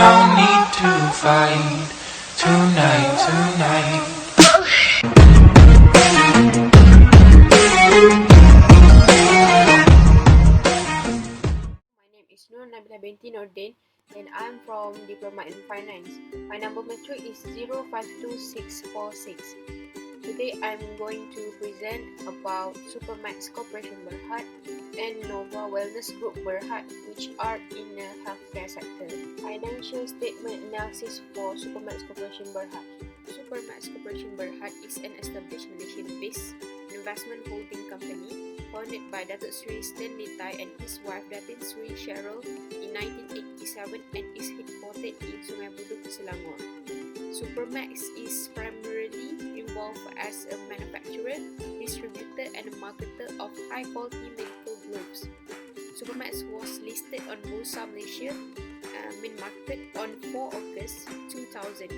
no need to fight tonight. My name is NURNABILAH binti NORDIN and I'm from Diploma in Finance. My number matric is 052646. Today I'm going to present about Supermax Corporation Berhad and Nova Wellness Group Berhad, which are in the healthcare sector. Financial statement analysis for Supermax Corporation Berhad. Supermax Corporation Berhad is an established Malaysian-based investment holding company founded by Datuk Sri Stanley Tai and his wife Datin Sri Cheryl in 1987 and is headquartered in Sungai Buloh, Selangor. Supermax is primarily involved as a manufacturer, distributor and marketer of high-quality medical gloves. Supermax was listed on Bursa Malaysia main market on 4 August 2000.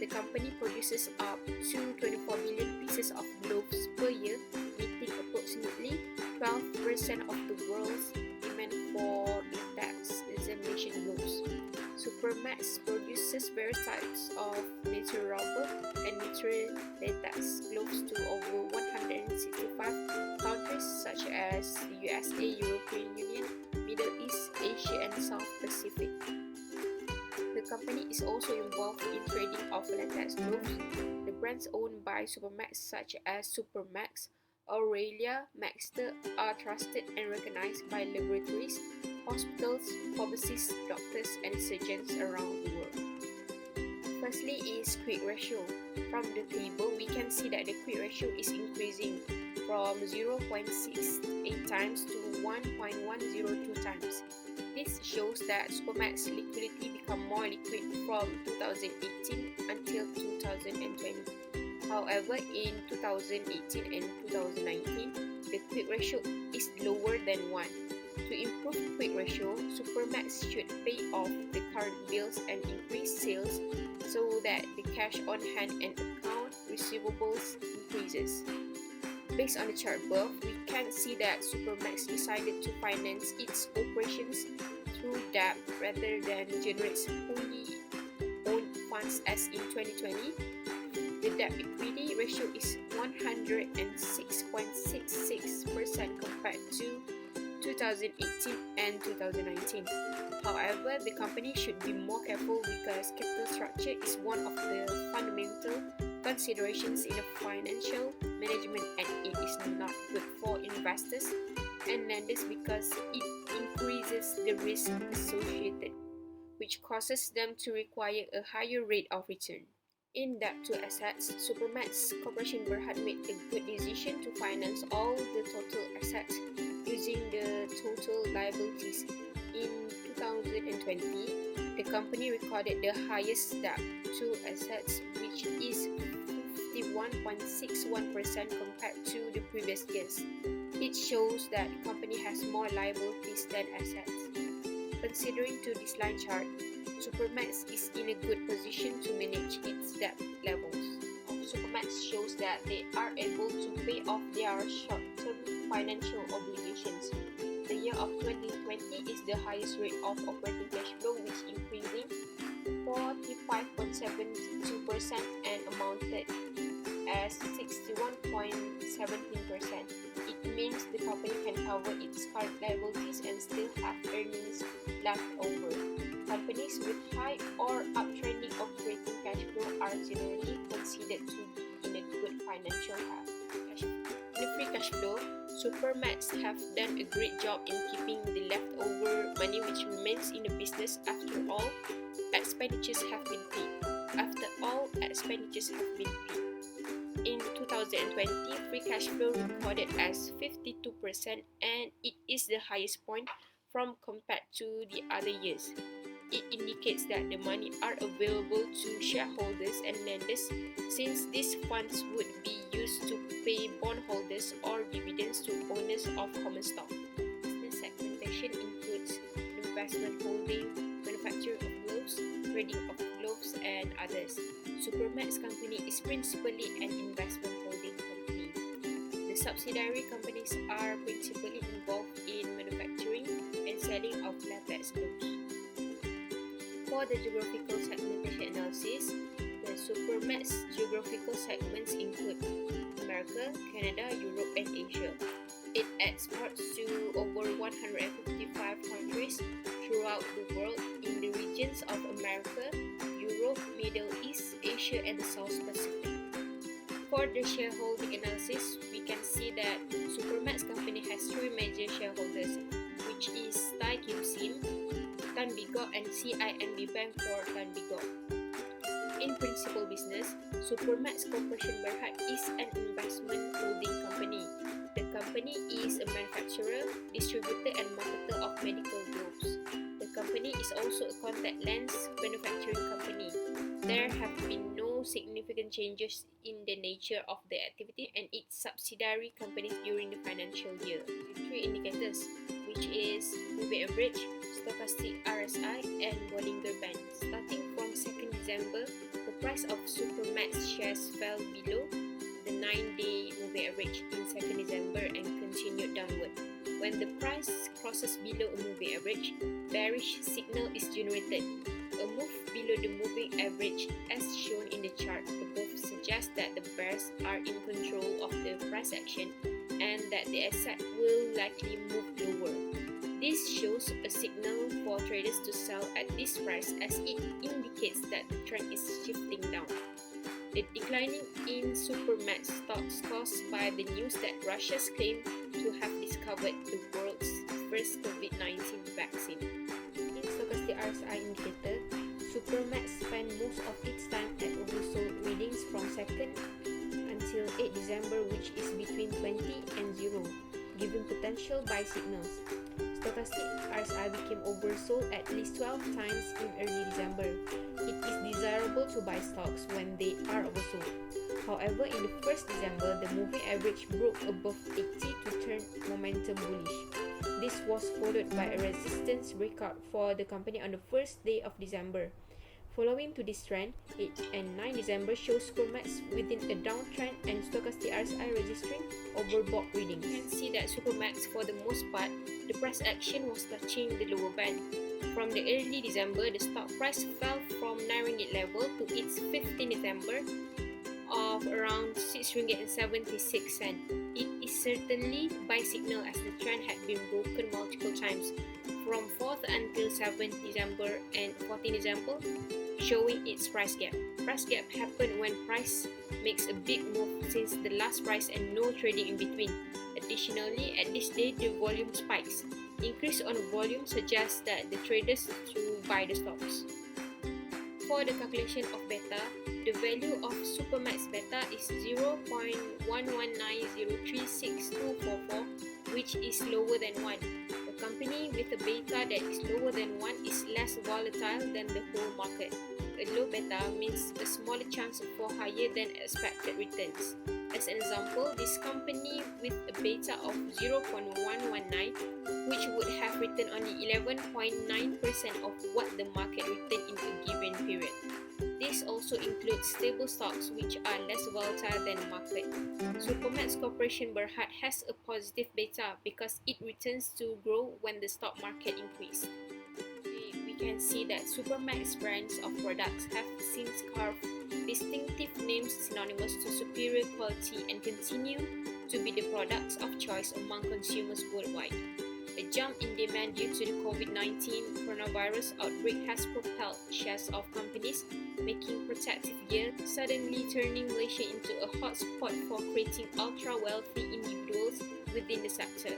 The company produces up to 24 million pieces of gloves per year, meeting approximately 12% of the world's demand for latex examination gloves. Supermax produces various types of natural rubber and natural latex gloves to over 165 countries such as the USA, European Union, Middle East, Asia and South Pacific. The company is also involved in trading of latex gloves. The brands owned by Supermax such as Supermax, Aurelia, Maxter are trusted and recognized by laboratories, hospitals, pharmacists, doctors and surgeons around the world. Firstly is quick ratio. From the table, we can see that the quick ratio is increasing from 0.68 times to 1.102 times. This shows that Supermax liquidity become more liquid from 2018 until 2020. However, in 2018 and 2019, the quick ratio is lower than 1. To improve quick ratio, Supermax should pay off the current bills and increase sales so that the cash on hand and account receivables increases. Based on the chart above, we can see that Supermax decided to finance its operations through debt rather than generate wholly owned funds as in 2020. The debt equity ratio is 106.66% compared to 2018 and 2019. However, the company should be more careful because capital structure is one of the fundamental considerations in a financial management and it is not good for investors and lenders because it increases the risk associated, which causes them to require a higher rate of return. In debt to assets, Supermax Corporation Berhad made a good decision to finance all the total assets using the total liabilities. In 2020, the company recorded the highest debt to assets, which is 51.61% compared to the previous years. It shows that the company has more liabilities than assets. Considering to this line chart, Supermax is in a good position to manage its debt levels. Supermax shows that they are able to pay off their short-term financial obligations. The year of 2020 is the highest rate of operating cash flow, which increasing 45.72% and amounted as 61.17%. It means the company can cover its current liabilities and still have earnings left over. Companies with high or uptrending operating cash flow are generally considered to be in a good financial health. In the free cash flow, Supermax have done a great job in keeping the leftover money which remains in the business after all expenditures have been paid. In 2020, free cash flow recorded as 52% and it is the highest point from compared to the other years. It indicates that the money are available to shareholders and lenders since these funds would be used to pay bondholders or dividends to owners of common stock. Business segmentation includes investment holding, manufacturing of gloves, trading of gloves and others. Supermax company is principally an investment holding company. The subsidiary companies are principally involved in manufacturing and selling of latex gloves. For the geographical segmentation analysis, the Supermax geographical segments include America, Canada, Europe, and Asia. It exports to over 155 countries throughout the world in the regions of America, Europe, Middle East, Asia, and the South Pacific. For the shareholding analysis, we can see that Supermax company has three major shareholders, which is Thai Kim Sim, Tan Bigok, and CIMB Bank for Tan Bigok. In principal business, Supermax Corporation Berhad is an investment holding company. The company is a manufacturer, distributor, and marketer of medical gloves. The company is also a contact lens manufacturing company. There have been no significant changes in the nature of the activity and its subsidiary companies during the financial year. Three indicators, which is moving average, stochastic RSI, and Bollinger Band. Starting from 2nd December, the price of Supermax shares fell below the 9-day moving average in 2nd December and continued downward. When the price crosses below a moving average, bearish signal is generated. A move below the moving average, as shown in the chart above, suggests that the bears are in control of the price action and that the asset will likely move lower. This shows a signal for traders to sell at this price, as it indicates that the trend is shifting down. The declining in Supermax stocks caused by the news that Russia's claim to have discovered the world's first COVID-19 vaccine. In stochastic RSI indicator, Supermax spent most of its time at oversold readings from 2nd until 8 December, which is between 20 and 0, giving potential buy signals. Stochastic RSI became oversold at least 12 times in early December. It is desirable to buy stocks when they are oversold. However, in the 1st December, the moving average broke above 80 to turn momentum bullish. This was followed by a resistance breakout for the company on the 1st day of December. Following to this trend, 8 and 9 December shows Supermax within a downtrend and stochastic RSI registering overbought readings. You can see that Supermax, for the most part, the price action was touching the lower band. From the early December, the stock price fell from 9 ringgit level to its 15 December of around 6 ringgit and 76 cents. It is certainly buy signal, as the trend had been broken multiple times from 4th until 7th December and 14th December, showing its price gap. Price gap happened when price makes a big move since the last price and no trading in between. Additionally, at this day, the volume spikes. Increase on volume suggests that the traders to buy the stocks. For the calculation of beta, the value of Supermax beta is 0.119036244, which is lower than 1. A company with a beta that is lower than 1 is less volatile than the whole market. A low beta means a smaller chance for higher than expected returns. As an example, this company with a beta of 0.119, which would have returned only 11.9% of what the market returned in a given period. This also includes stable stocks which are less volatile than the market. Supermax Corporation Berhad has a positive beta because it returns to grow when the stock market increases. We can see that Supermax brands of products have since carved distinctive names synonymous to superior quality and continue to be the products of choice among consumers worldwide. A jump in demand due to the COVID-19 coronavirus outbreak has propelled shares of companies making protective gear, suddenly turning Malaysia into a hotspot for creating ultra-wealthy individuals within the sector.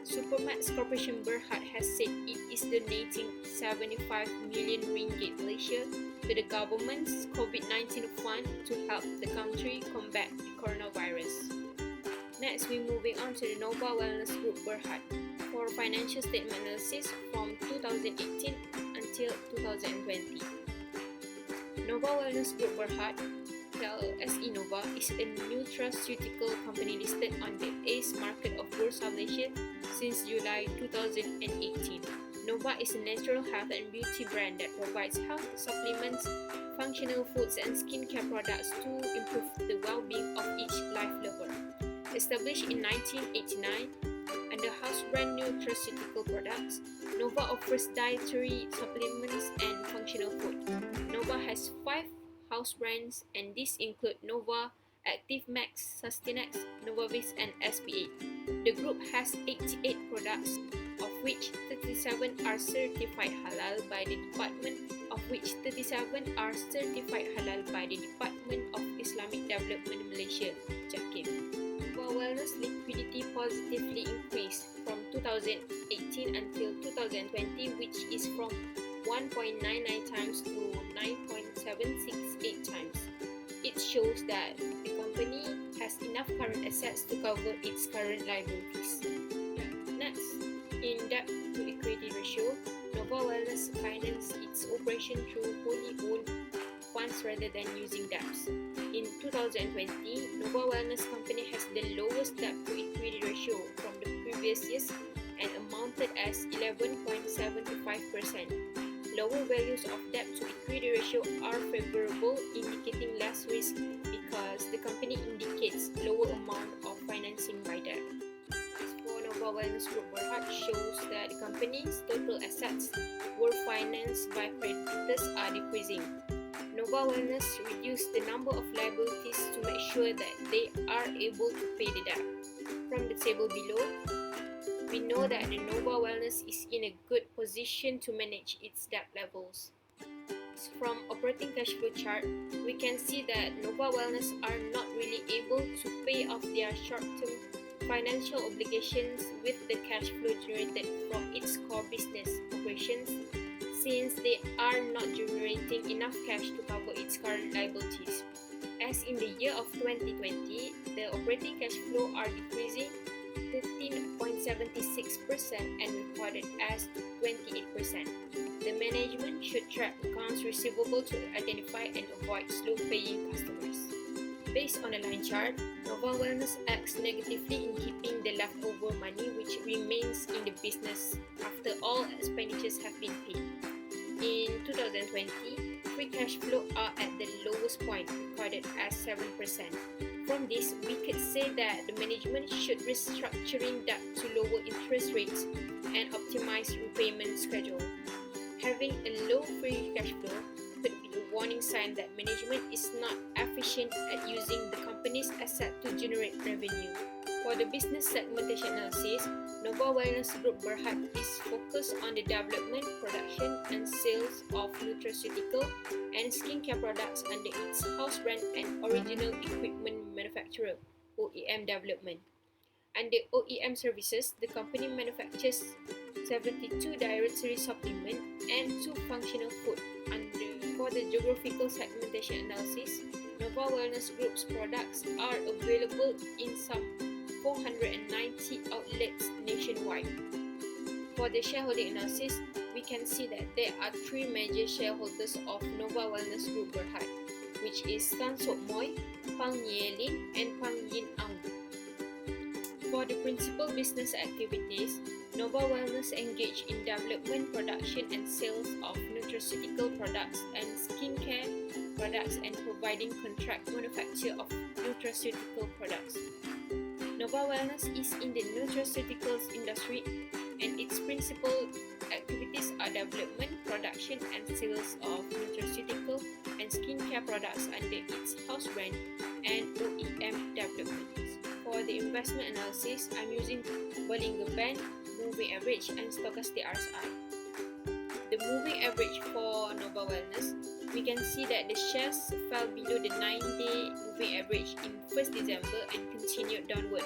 Supermax Corporation Berhad has said it is donating 75 million ringgit Malaysia to the government's COVID-19 fund to help the country combat the coronavirus. Next, we're moving on to the Nova Wellness Group Berhad for financial statement analysis from 2018 until 2020. Nova Wellness Group Berhad, LSE Nova, is a nutraceutical company listed on the ACE market of Bursa Malaysia since July 2018. Nova is a natural health and beauty brand that provides health supplements, functional foods, and skincare products to improve the well-being of each life lover. Established in 1989, Under house brand nutraceutical products, Nova offers dietary supplements and functional food. Nova has 5 house brands, and these include Nova, Active Max, Sustanex, Novavis, and SPA. The group has 88 products, of which 37 are certified halal by the Department of Islamic Development Malaysia, JAKIM. Nova Wellness liquidity positively increased from 2018 until 2020, which is from 1.99 times to 9.768 times. It shows that the company has enough current assets to cover its current liabilities. Next, in debt to equity ratio, Nova Wellness finances its operation through wholly owned funds rather than using debts. In 2020, Nova Wellness Company has the lowest debt to equity ratio from the previous years and amounted as 11.75%. Lower values of debt to equity ratio are favorable, indicating less risk because the company indicates lower amount of financing by debt. As for Nova Wellness Group Berhad shows that the company's total assets were financed by creditors are decreasing. Nova Wellness reduced the number of liabilities to make sure that they are able to pay the debt. From the table below, we know that the Nova Wellness is in a good position to manage its debt levels. From operating cash flow chart, we can see that Nova Wellness are not really able to pay off their short-term financial obligations with the cash flow generated from its core business operations, since they are not generating enough cash to cover its current liabilities. As in the year of 2020, the operating cash flow are decreasing 15.76% and recorded as 28%. The management should track accounts receivable to identify and avoid slow-paying customers. Based on a line chart, Nova Wellness acts negatively in keeping the leftover money which remains in the business after all expenditures have been paid. In 2020, free cash flow are at the lowest point, recorded as 7%. From this, we could say that the management should restructuring debt to lower interest rates and optimize repayment schedule. Having a low free cash flow could be a warning sign that management is not efficient at using the company's asset to generate revenue. For the business segmentation analysis, Nova Wellness Group Berhad is focused on the development, production, and sales of nutraceutical and skincare products under its house brand and original equipment manufacturer, OEM development. Under OEM services, the company manufactures 72 dietary supplement and 2 functional food. For the geographical segmentation analysis, Nova Wellness Group's products are available in some 490 outlets nationwide. For the shareholding analysis, we can see that there are 3 major shareholders of Nova Wellness Group Berhad, which is Tan Sok Moy, Pang Ye Lin, and Pang Yin Ang. For the principal business activities, Nova Wellness engage in development, production, and sales of nutraceutical products and skincare products and providing contract manufacture of nutraceutical products. Nova Wellness is in the nutraceuticals industry, and its principal activities are development, production, and sales of nutraceutical and skincare products under its house brand and OEM developments. For the investment analysis, I'm using Bollinger Band, Moving Average, and Stochastic RSI. The moving average for Nova Wellness, we can see that the shares fell below the 9-day moving average in 1st December and continued downward.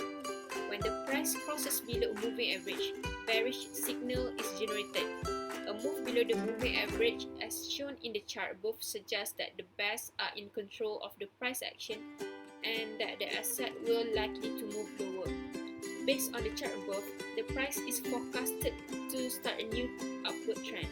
When the price crosses below moving average, bearish signal is generated. A move below the moving average, as shown in the chart above, suggests that the bears are in control of the price action and that the asset will likely to move lower. Based on the chart above, the price is forecasted to start a new upward trend.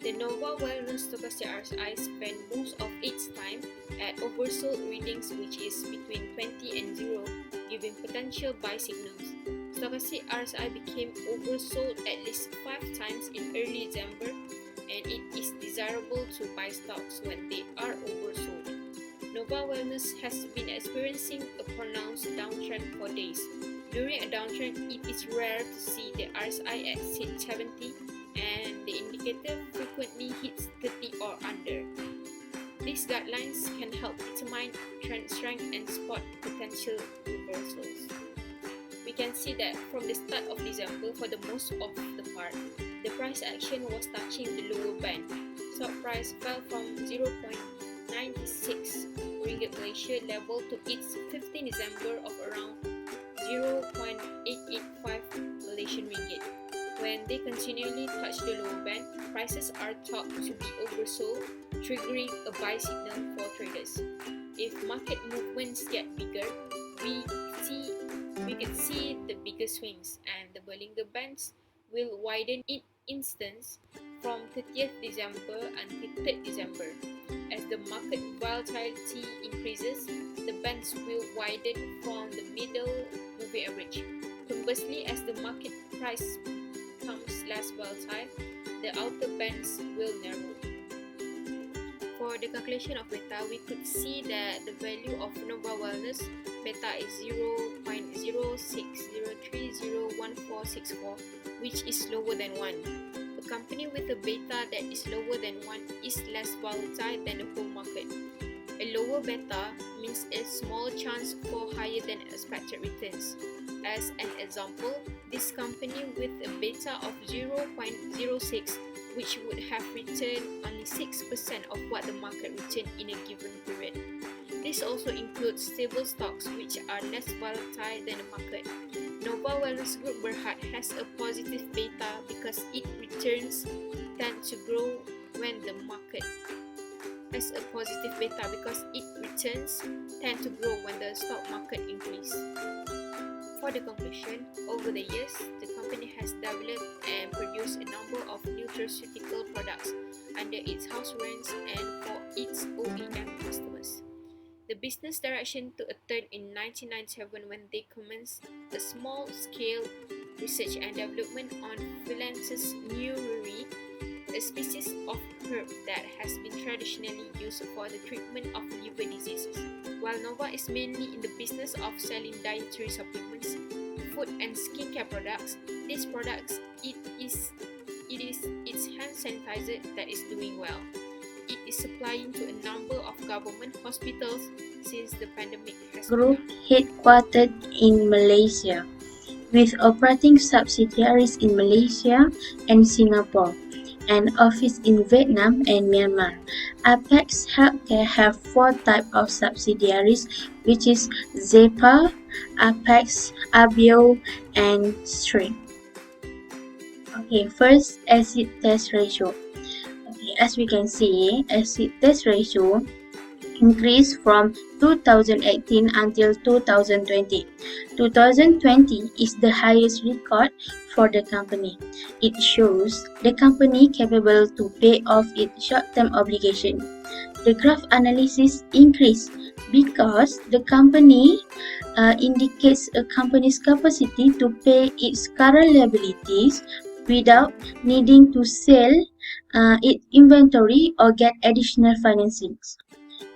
The Nova Wellness Stochastic RSI spent most of its time at oversold readings, which is between 20 and 0, giving potential buy signals. Stochastic RSI became oversold at least 5 times in early December, and it is desirable to buy stocks when they are oversold. Nova Wellness has been experiencing a pronounced downtrend for days. During a downtrend, it is rare to see the RSI exceed 70 and the indicator frequently hits 30 or under. These guidelines can help determine trend strength and spot potential reversals. We can see that from the start of December, for the most of the part, the price action was touching the lower band. Stock price fell from 0.96 ringgit Malaysia level to its 15 December of around 0.885 Malaysian ringgit. When they continually touch the lower band, prices are thought to be oversold, triggering a buy signal for traders. If market movements get bigger, we could see the bigger swings, and the Bollinger Bands will widen in instance from 30th December until 3rd December. As the market volatility increases, the bands will widen from the middle moving average. Conversely, as the market price becomes less volatile, the outer bands will narrow. For the calculation of beta, we could see that the value of Nova Wellness beta is 0.06031464, which is lower than 1. A company with a beta that is lower than 1 is less volatile than the whole market. A lower beta means a small chance for higher than expected returns. As an example, this company with a beta of 0.06, which would have returned only 6% of what the market returned in a given period. This also includes stable stocks which are less volatile than the market. Nova Wellness Group Berhad has a positive beta because its returns tend to grow when the market has a positive beta because its returns tend to grow when the stock market increases. For the conclusion, over the years, the company has developed and produced a number of nutraceutical products under its house brands and for its OEM customers. The business direction took a turn in 1997 when they commenced a small-scale research and development on Phyllanthus neureri, a species of herb that has been traditionally used for the treatment of liver diseases. While Nova is mainly in the business of selling dietary supplements, food and skincare products, these products it is its hand sanitizer that is doing well. It is supplying to a number of government hospitals since the pandemic has Group begun. headquartered in Malaysia, with operating subsidiaries in Malaysia and Singapore, and office in Vietnam and Myanmar. Apex Healthcare have 4 types of subsidiaries, which is Zepa, Apex, Abio, and String. Okay, first acid test ratio. Okay, as we can see, acid test ratio increased from 2018 until 2020. 2020 is the highest record for the company. It shows the company capable to pay off its short-term obligation. The graph analysis increased because the company indicates a company's capacity to pay its current liabilities without needing to sell its inventory or get additional financings.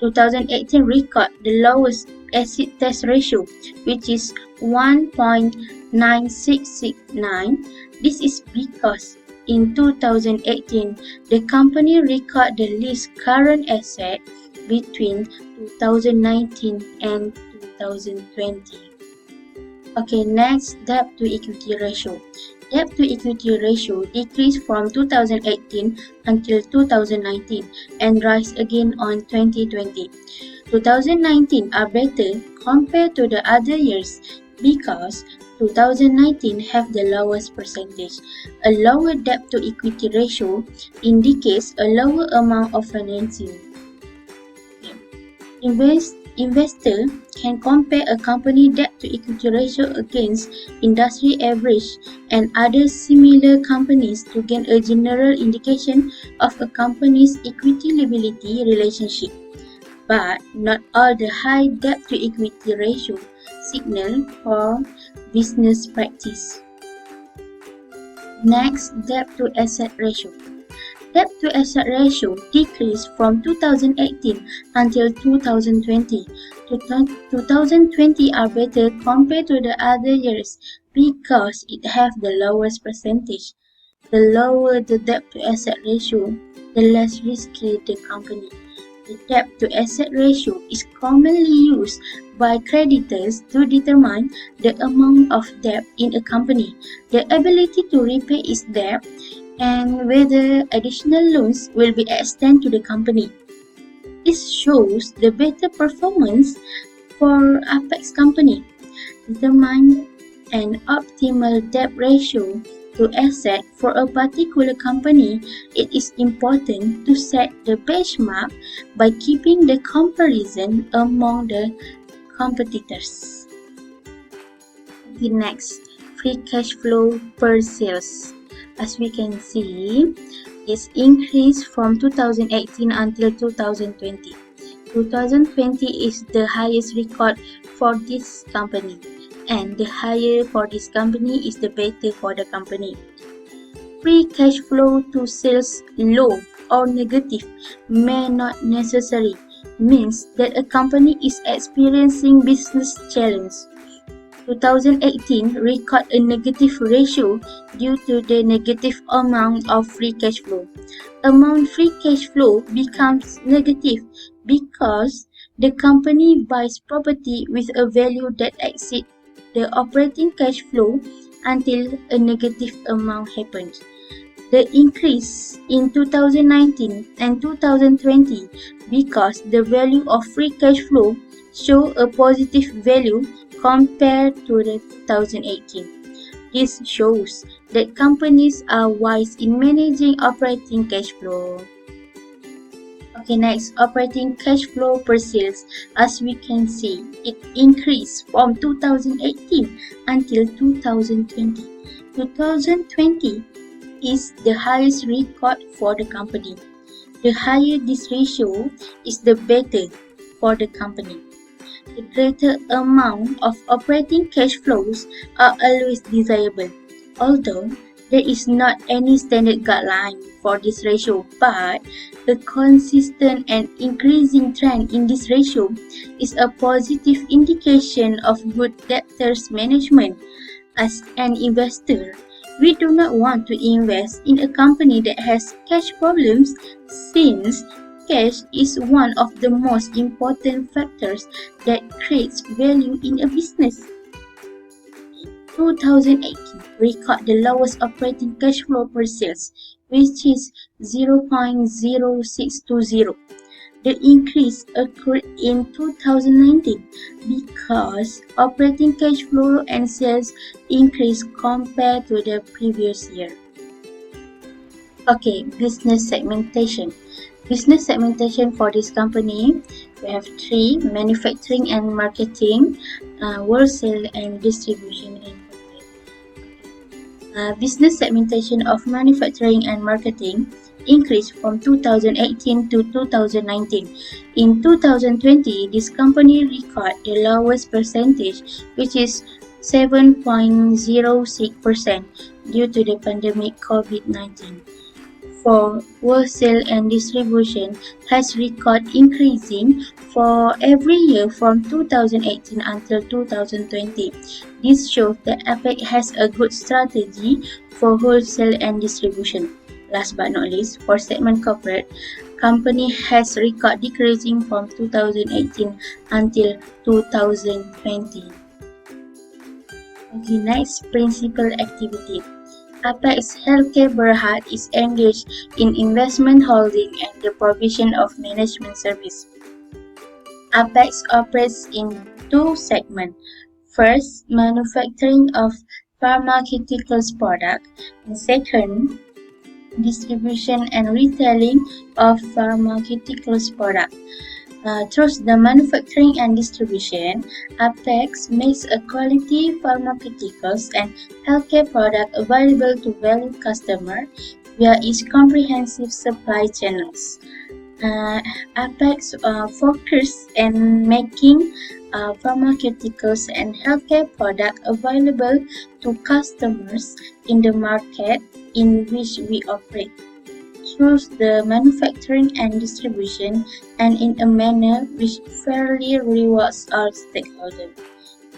2018 record the lowest acid test ratio, which is 1.9669. This is because in 2018, the company recorded the least current asset between 2019 and 2020. Okay, next, debt to equity ratio. Debt to equity ratio decreased from 2018 until 2019 and rise again on 2020. 2019 are better compared to the other years because 2019 have the lowest percentage. A lower debt to equity ratio indicates a lower amount of financing. Investor can compare a company debt to equity ratio against industry average and other similar companies to gain a general indication of a company's equity liability relationship. But not all the high debt to equity ratio signal for business practice. Next, debt to asset ratio. Debt-to-asset ratio decreased from 2018 until 2020. 2020 are better compared to the other years because it have the lowest percentage. The lower the debt-to-asset ratio, the less risky the company. The debt-to-asset ratio is commonly used by creditors to determine the amount of debt in a company, the ability to repay its debt, and whether additional loans will be extended to the company. This shows the better performance for Apex company. Determine an optimal debt ratio to asset for a particular company. It is important to set the benchmark by keeping the comparison among the competitors. Okay, next, free cash flow per sales. As we can see, it's increased from 2018 until 2020. 2020 is the highest record for this company, and the higher for this company is the better for the company. Free cash flow to sales low or negative may not necessarily means that a company is experiencing business challenge. 2018 record a negative ratio due to the negative amount of free cash flow. Amount free cash flow becomes negative because the company buys property with a value that exceeds the operating cash flow until a negative amount happens. The increase in 2019 and 2020 because the value of free cash flow show a positive value compared to the 2018. This shows that companies are wise in managing operating cash flow. Okay, next, operating cash flow per sales. As we can see, it increased from 2018 until 2020. 2020 is the highest record for the company. The higher this ratio is, the better for the company. The greater amount of operating cash flows are always desirable, although there is not any standard guideline for this ratio, but a consistent and increasing trend in this ratio is a positive indication of good debtors management. As an investor, we do not want to invest in a company that has cash problems, since cash is one of the most important factors that creates value in a business. 2018 record the lowest operating cash flow per sales, which is 0.0620. The increase occurred in 2019 because operating cash flow and sales increased compared to the previous year. Okay, business segmentation. Business segmentation for this company, we have three: manufacturing and marketing, wholesale and distribution and corporate. Business segmentation of manufacturing and marketing increased from 2018 to 2019. In 2020, this company recorded the lowest percentage, which is 7.06% due to the pandemic COVID-19. For wholesale and distribution has record increasing for every year from 2018 until 2020. This shows that APEC has a good strategy for wholesale and distribution. Last but not least, for segment corporate, company has record decreasing from 2018 until 2020. Okay, next, principal activity. Apex Healthcare Berhad is engaged in investment holding and the provision of management service. Apex operates in two segments. First, manufacturing of pharmaceuticals products, and second, distribution and retailing of pharmaceuticals products. Through the manufacturing and distribution, Apex makes a quality pharmaceuticals and healthcare product available to valued customers via its comprehensive supply channels. Apex focuses on making pharmaceuticals and healthcare products available to customers in the market in which we operate. through the manufacturing and distribution and in a manner which fairly rewards all stakeholders.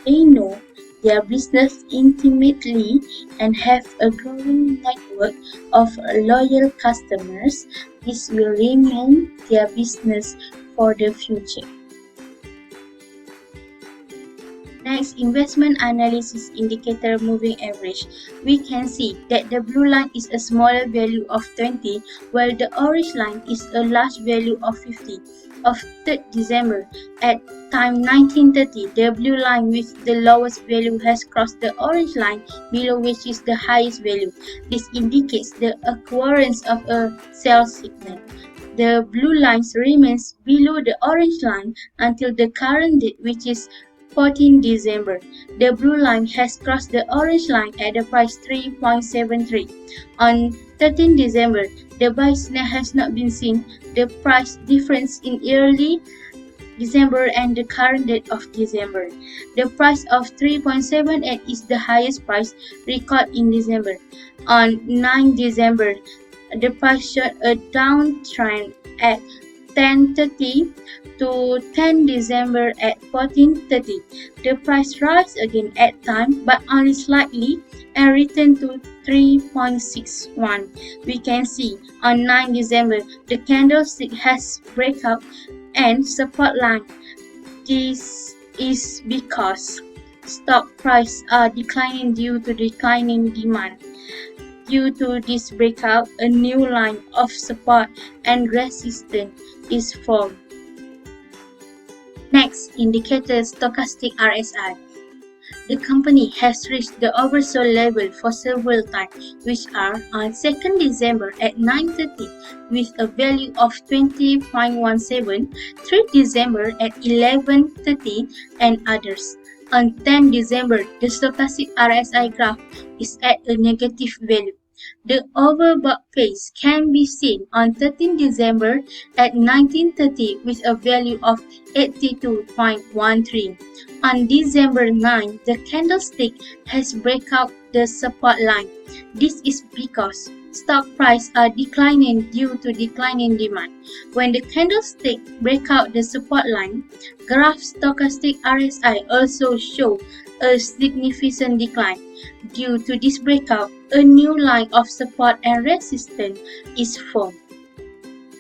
They know their business intimately and have a growing network of loyal customers. This will remain their business for the future. Next, investment analysis indicator moving average. We can see that the blue line is a smaller value of 20, while the orange line is a large value of 50. Of 3rd December, at time 1930, the blue line with the lowest value has crossed the orange line below which is the highest value. This indicates the occurrence of a sell signal. The blue line remains below the orange line until the current date, which is 14 December. The blue line has crossed the orange line at the price 3.73. On 13 December, the buy signal has not been seen. The price difference in early December and the current date of December. The price of 3.78 is the highest price recorded in December. On 9 December, the price showed a downtrend at 10:30 to 10 December at 14:30. The price rise again at time but only slightly and returned to 3.61. We can see on 9 December the candlestick has breakout and support line. This is because stock prices are declining due to declining demand. Due to this breakout, a new line of support and resistance is formed. Next, indicator stochastic RSI. The company has reached the oversold level for several times, which are on 2nd December at 9:30 with a value of 20.17, 3rd December at 11:30 and others. On 10 December, the stochastic RSI graph is at a negative value. The overbought phase can be seen on 13 December at 19:30 with a value of 82.13. On December 9, the candlestick has breakout the support line. This is because stock prices are declining due to declining demand. When the candlestick break out the support line, graph stochastic RSI also show a significant decline. Due to this breakout, a new line of support and resistance is formed.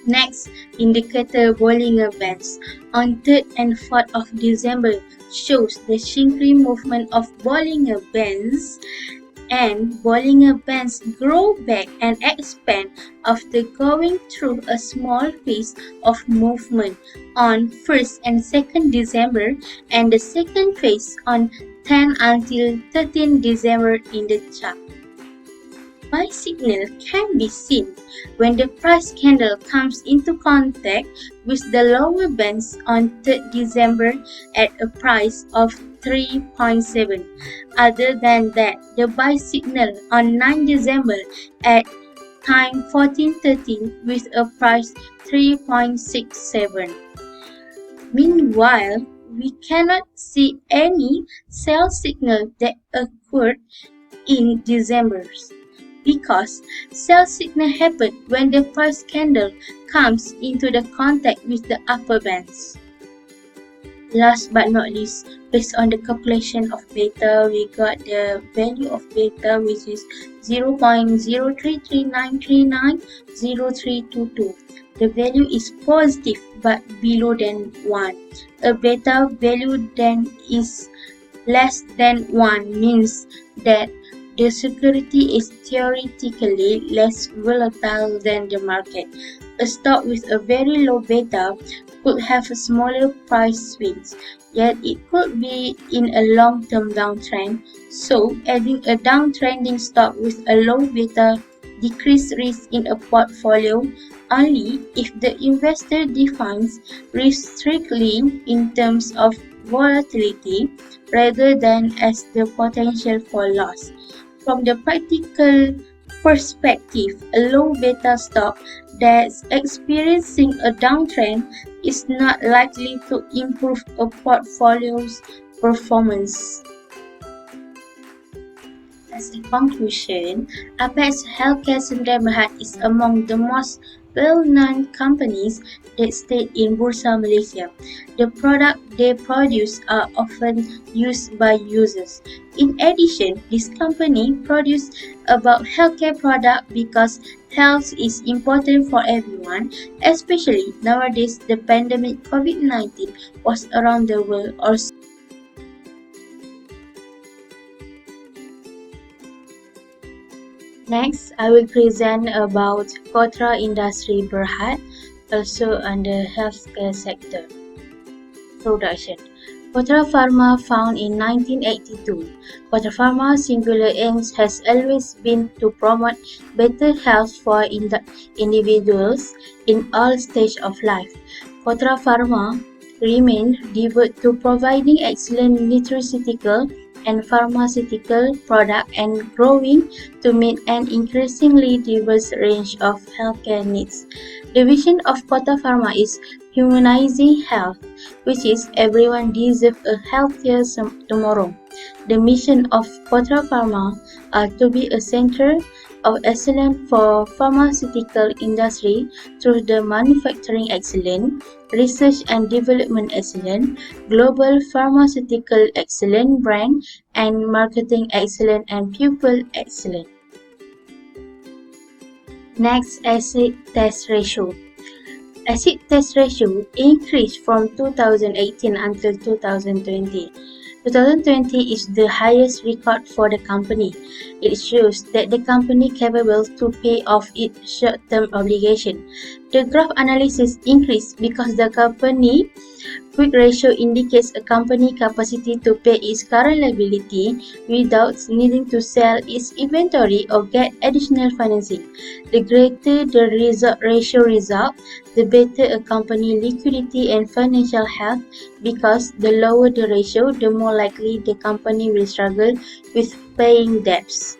Next, indicator Bollinger Bands on 3rd and 4th of December shows the shrinking movement of Bollinger Bands, and Bollinger Bands grow back and expand after going through a small phase of movement on 1st and 2nd December and the second phase on 10 until 13 December in the chart. Buy signal can be seen when the price candle comes into contact with the lower bands on 3rd December at a price of 3.7. Other than that, the buy signal on 9 December at time 14:13 with a price 3.67. Meanwhile, we cannot see any sell signal that occurred in December, because sell signal happen when the price candle comes into the contact with the upper bands. Last but not least, based on the calculation of beta, we got the value of beta which is 0.0339390322. The value is positive but below than 1. A beta value then is less than 1 means that the security is theoretically less volatile than the market. A stock with a very low beta could have a smaller price swings, yet it could be in a long-term downtrend. So, adding a downtrending stock with a low beta decrease risk in a portfolio only if the investor defines risk strictly in terms of volatility rather than as the potential for loss. From the practical perspective, a low beta stock that's experiencing a downtrend is not likely to improve a portfolio's performance. As a conclusion, Apex Healthcare Sdn Bhd is among the most well-known companies that trade in Bursa Malaysia. The products they produce are often used by users. In addition, this company produces about healthcare products because health is important for everyone, especially nowadays the pandemic COVID-19 was around the world also. Next, I will present about Kotra Industri Berhad, also under healthcare sector. Production. Kotra Pharma found in 1982. Kotra Pharma's singular aims has always been to promote better health for individuals in all stages of life. Kotra Pharma remains devoted to providing excellent nutraceutical and pharmaceutical products and growing to meet an increasingly diverse range of healthcare needs. The vision of Kotra Pharma is humanizing health, which is everyone deserves a healthier tomorrow. The mission of Kotra Pharma are to be a center of excellence for pharmaceutical industry through the manufacturing excellence, research and development excellence, global pharmaceutical excellence brand, and marketing excellence and people excellence. Next, acid test ratio. Acid test ratio increased from 2018 until 2020. 2020 is the highest record for the company. It shows that the company is capable to pay off its short-term obligation. The graph analysis increased because the company quick ratio indicates a company capacity to pay its current liability without needing to sell its inventory or get additional financing. The greater the result ratio the better a company liquidity and financial health, because the lower the ratio, the more likely the company will struggle with paying debts.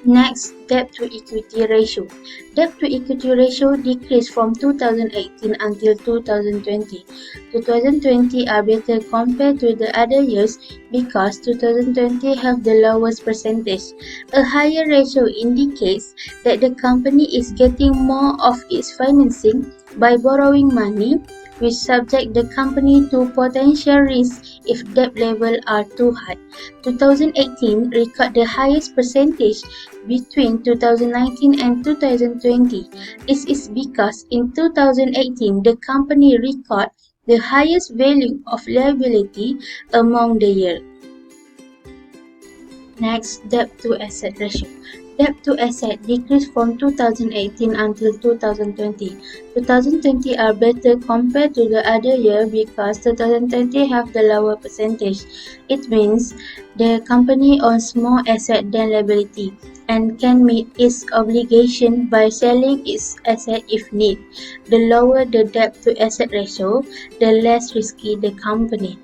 Next, debt to equity ratio. Debt to equity ratio decreased from 2018 until 2020. 2020 are better compared to the other years because 2020 have the lowest percentage. A higher ratio indicates that the company is getting more of its financing by borrowing money, which subject the company to potential risks if debt levels are too high. 2018 record the highest percentage between 2019 and 2020. This is because in 2018 the company recorded the highest value of liability among the year. Next, debt to asset ratio. Debt to asset decreased from 2018 until 2020. 2020 are better compared to the other year because 2020 have the lower percentage. It means the company owns more asset than liability and can meet its obligation by selling its asset if need. The lower the debt to asset ratio, the less risky the company.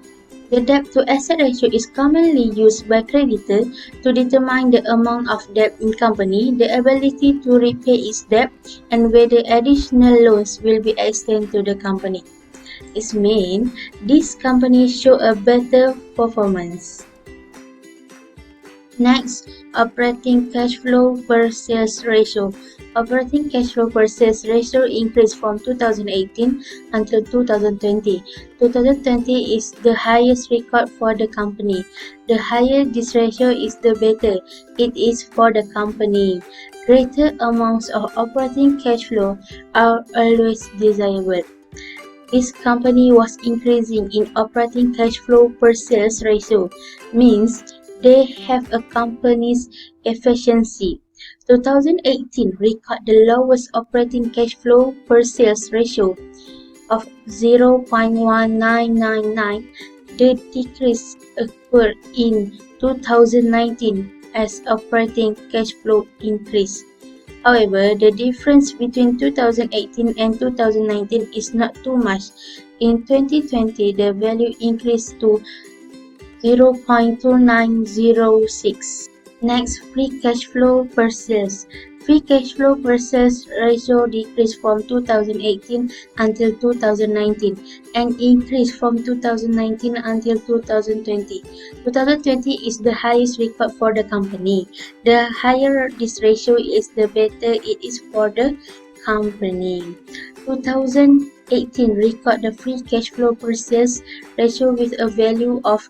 The debt to asset ratio is commonly used by creditors to determine the amount of debt in company, the ability to repay its debt, and whether additional loans will be extended to the company. This means these companies show a better performance. Next, operating cash flow per sales ratio. Operating cash flow per sales ratio increased from 2018 until 2020. 2020 is the highest record for the company. The higher this ratio is, the better it is for the company. Greater amounts of operating cash flow are always desirable. This company was increasing in operating cash flow per sales ratio, means they have a company's efficiency. 2018 recorded the lowest operating cash flow per sales ratio of 0.1999. The decrease occurred in 2019 as operating cash flow increased. However, the difference between 2018 and 2019 is not too much. In 2020, the value increased to 0.2906. Next, free cash flow per sales. Free cash flow per sales ratio decreased from 2018 until 2019 and increased from 2019 until 2020. 2020 is the highest record for the company. The higher this ratio is, the better it is for the company. 2018 record the free cash flow per sales ratio with a value of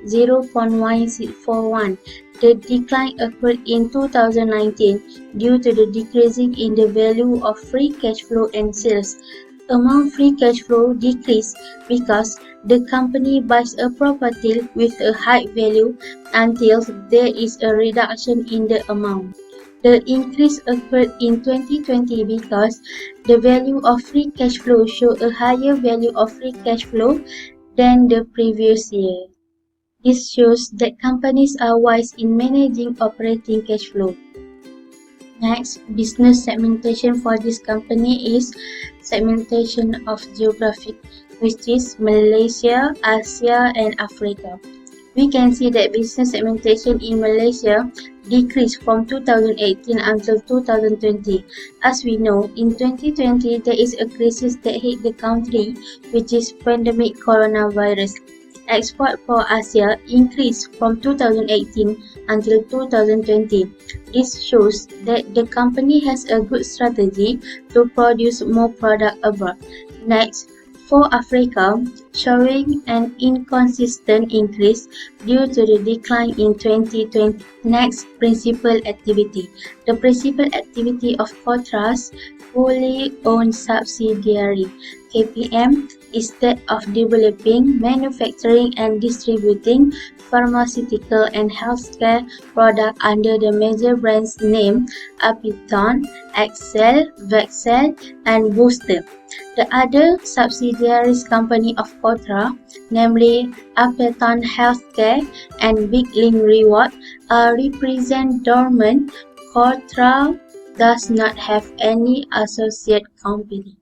0.141. The decline occurred in 2019 due to the decreasing in the value of free cash flow and sales. Amount free cash flow decreased because the company buys a property with a high value until there is a reduction in the amount. The increase occurred in 2020 because the value of free cash flow showed a higher value of free cash flow than the previous year. This shows that companies are wise in managing operating cash flow. Next, business segmentation for this company is segmentation of geographic, which is Malaysia, Asia, and Africa. We can see that business segmentation in Malaysia decreased from 2018 until 2020. As we know, in 2020 there is a crisis that hit the country, which is pandemic coronavirus. Export for Asia increased from 2018 until 2020. This shows that the company has a good strategy to produce more product abroad. Next, for Africa, showing an inconsistent increase due to the decline in 2020. Next, principal activity. The principal activity of Kotra's wholly owned subsidiary, KPM, is that of developing, manufacturing, and distributing pharmaceutical and healthcare products under the major brands named Apiton, Excel, Vexel, and Booster. The other subsidiaries company of Kotra, namely Apiton Healthcare and Big Link Reward, are represent dormant. Kotra does not have any associate company.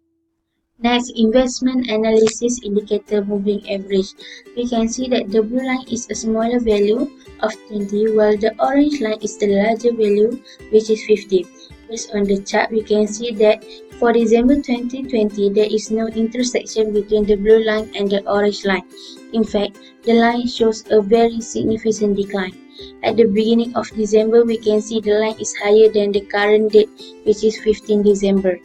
Next, investment analysis indicator moving average. We can see that the blue line is a smaller value of 20, while the orange line is the larger value, which is 50. Based on the chart, we can see that for December 2020, there is no intersection between the blue line and the orange line. In fact, the line shows a very significant decline. At the beginning of December, we can see the line is higher than the current date, which is 15 December.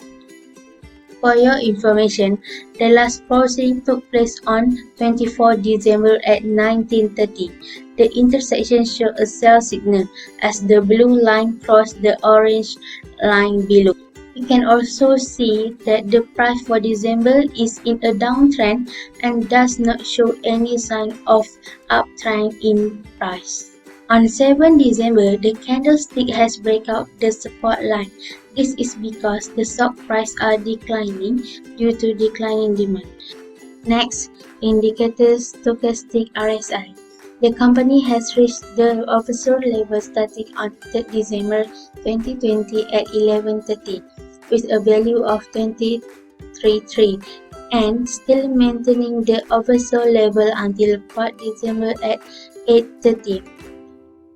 For your information, the last crossing took place on 24 December at 19:30. The intersection showed a sell signal as the blue line crossed the orange line below. You can also see that the price for December is in a downtrend and does not show any sign of uptrend in price. On 7 December, the candlestick has break out the support line. This is because the stock price are declining due to declining demand. Next, indicators stochastic RSI. The company has reached the oversold level starting on 3 December 2020 at 11:30 with a value of 23.3 and still maintaining the oversold level until 4 December at 8:30.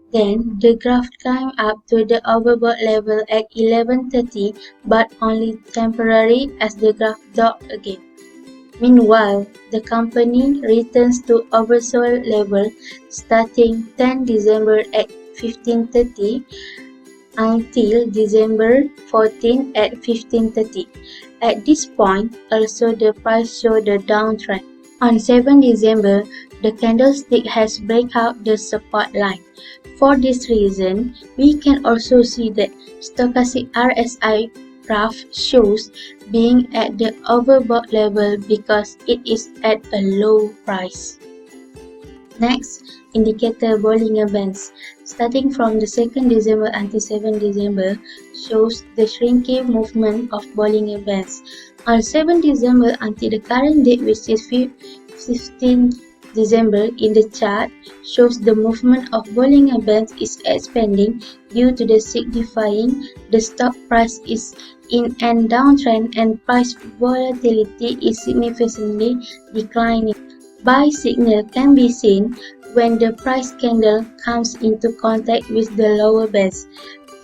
Then, the graph climbed up to the overbought level at 11:30 but only temporary as the graph dropped again. Meanwhile, the company returns to oversold level starting 10 December at 15:30 until December 14 at 15:30. At this point, also the price showed a downtrend. On 7 December, the candlestick has break out the support line. For this reason, we can also see that stochastic RSI graph shows being at the overbought level because it is at a low price. Next, indicator Bollinger Bands. Starting from the 2nd December until 7 December shows the shrinking movement of Bollinger Bands. On 7 December until the current date, which is 15 December, in the chart shows the movement of Bollinger Bands is expanding due to the signifying the stock price is in a downtrend and price volatility is significantly declining. Buy signal can be seen when the price candle comes into contact with the lower bands.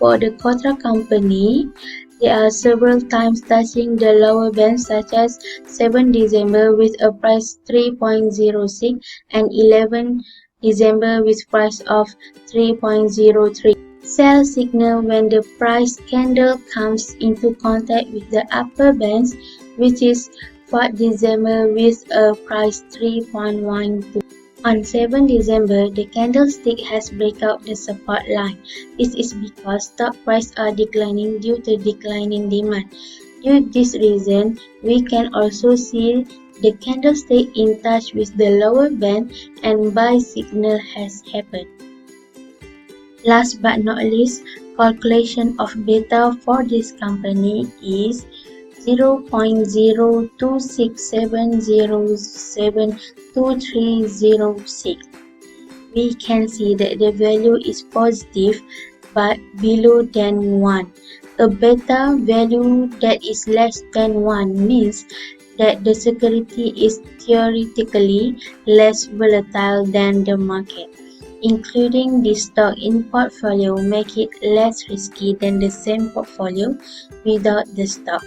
For the Kotra company, there are several times touching the lower band such as 7 December with a price 3.06 and 11 December with price of 3.03. Sell signal when the price candle comes into contact with the upper bands, which is 4 December with a price 3.12. On 7 December, the candlestick has breakout the support line. This is because stock prices are declining due to declining demand. Due to this reason, we can also see the candlestick in touch with the lower band and buy signal has happened. Last but not least, calculation of beta for this company is 0.0267072306. We can see that the value is positive but below than 1. A beta value that is less than 1 means that the security is theoretically less volatile than the market. Including this stock in portfolio make it less risky than the same portfolio without the stock.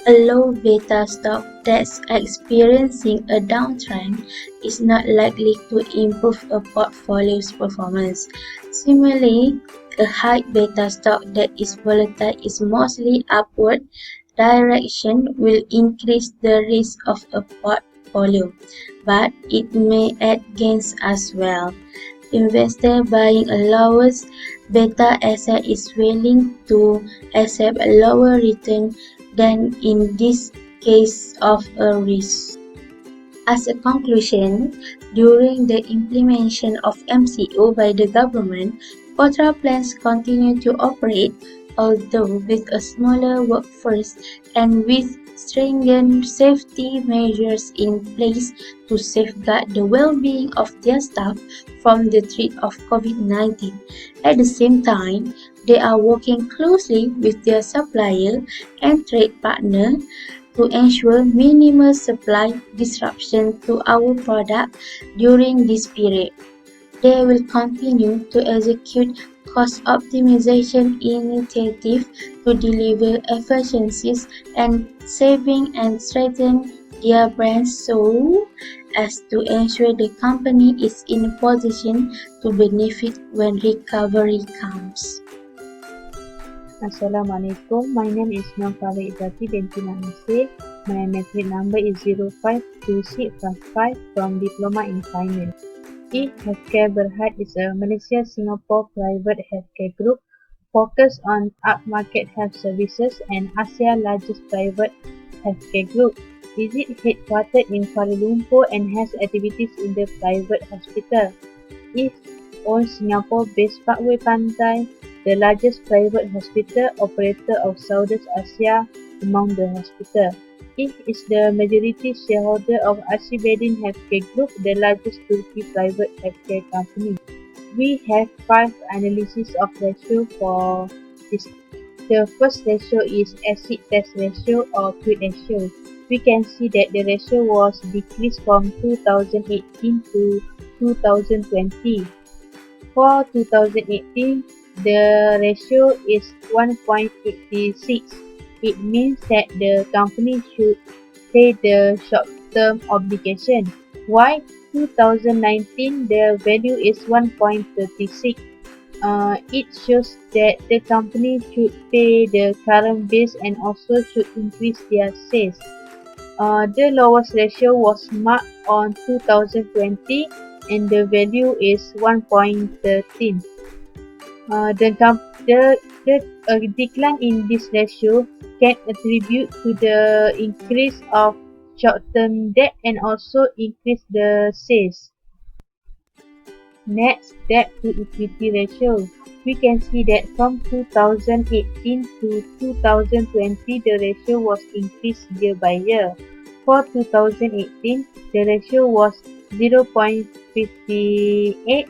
A low beta stock that's experiencing a downtrend is not likely to improve a portfolio's performance. Similarly, a high beta stock that is volatile is mostly upward direction will increase the risk of a portfolio, but it may add gains as well. Investor buying a lowest beta asset is willing to accept a lower return than in this case of a risk. As a conclusion, during the implementation of MCO by the government, Kotra plans continue to operate, although with a smaller workforce and with stringent safety measures in place to safeguard the well-being of their staff from the threat of COVID-19. At the same time, they are working closely with their supplier and trade partner to ensure minimal supply disruption to our product during this period. They will continue to execute cost optimization initiatives to deliver efficiencies and saving and strengthen their brands so as to ensure the company is in a position to benefit when recovery comes. Assalamualaikum, my name is FARAH IZZATI binti NASIR. My metric number is 052655 from Diploma in Finance. Healthcare Berhad is a Malaysia-Singapore private healthcare group focused on upmarket health services and Asia's largest private healthcare group. It is headquartered in Kuala Lumpur and has activities in the private hospital. It owns Singapore-based Parkway Pantai, the largest private hospital operator of Southeast Asia among the hospitals. It is the majority shareholder of Acibadem Healthcare Group, the largest Turkey private healthcare company. We have 5 analyses of ratio for this. The first ratio is acid test ratio or quit ratio. We can see that the ratio was decreased from 2018 to 2020. For 2018, the ratio is 1.86. It means that the company should pay the short-term obligation. While 2019, the value is 1.36. It shows that the company should pay the current base and also should increase their sales. The lowest ratio was marked on 2020 and the value is 1.13. The decline in this ratio can attribute to the increase of short-term debt and also increase the sales. Next, debt to equity ratio. We can see that from 2018 to 2020, the ratio was increased year by year. For 2018, the ratio was 0.58.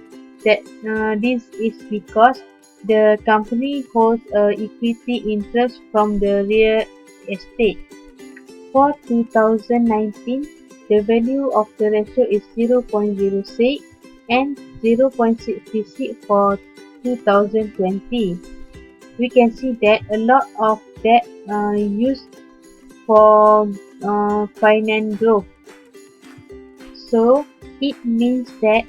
This is because the company holds equity interest from the real estate. For 2019, the value of the ratio is 0.06 and 0.66 for 2020. we can see that a lot of that used for finance growth. So it means that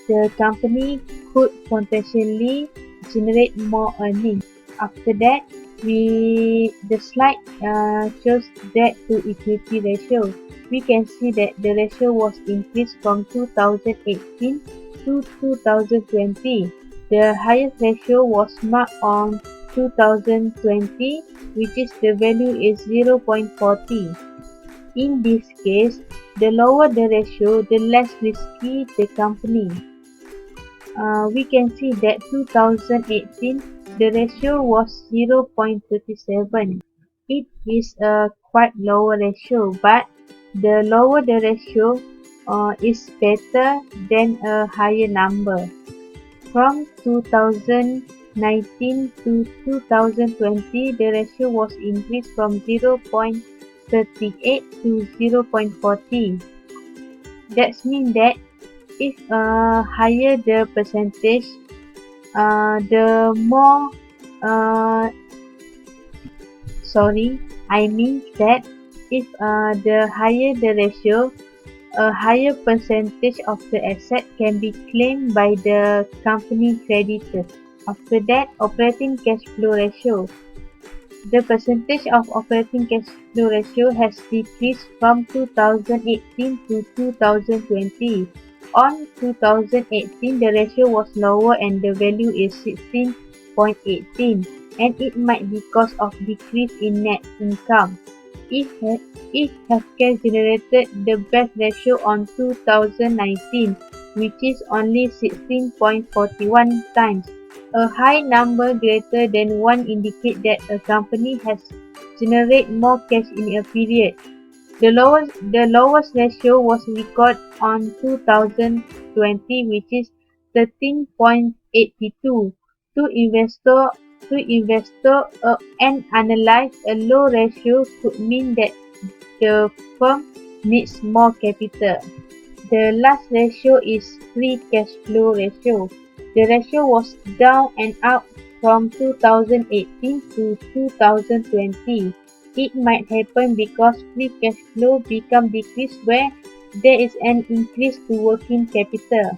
the company could potentially generate more earnings. After that, the slide shows debt to equity ratio. We can see that the ratio was increased from 2018 to 2020. The highest ratio was marked on 2020, which is the value is 0.40. In this case, the lower the ratio, the less risky the company. We can see that 2018, the ratio was 0.37. It is a quite lower ratio, but the lower the ratio is better than a higher number. From 2019 to 2020, the ratio was increased from 0.38 to 0.40. That means that if higher the percentage, the more I mean that if the higher the ratio, a higher percentage of the asset can be claimed by the company creditors. After that, operating cash flow ratio. The percentage of operating cash flow ratio has decreased from 2018 to 2020. On 2018, the ratio was lower and the value is 16.18, and it might be because of decrease in net income. If healthcare generated the best ratio on 2019, which is only 16.41 times. A high number greater than 1 indicates that a company has generated more cash in a period. The lowest ratio was recorded on 2020, which is 13.82. To investor and analyze, a low ratio could mean that the firm needs more capital. The last ratio is free cash flow ratio. The ratio was down and up from 2018 to 2020. It might happen because free cash flow become decreased where there is an increase to working capital.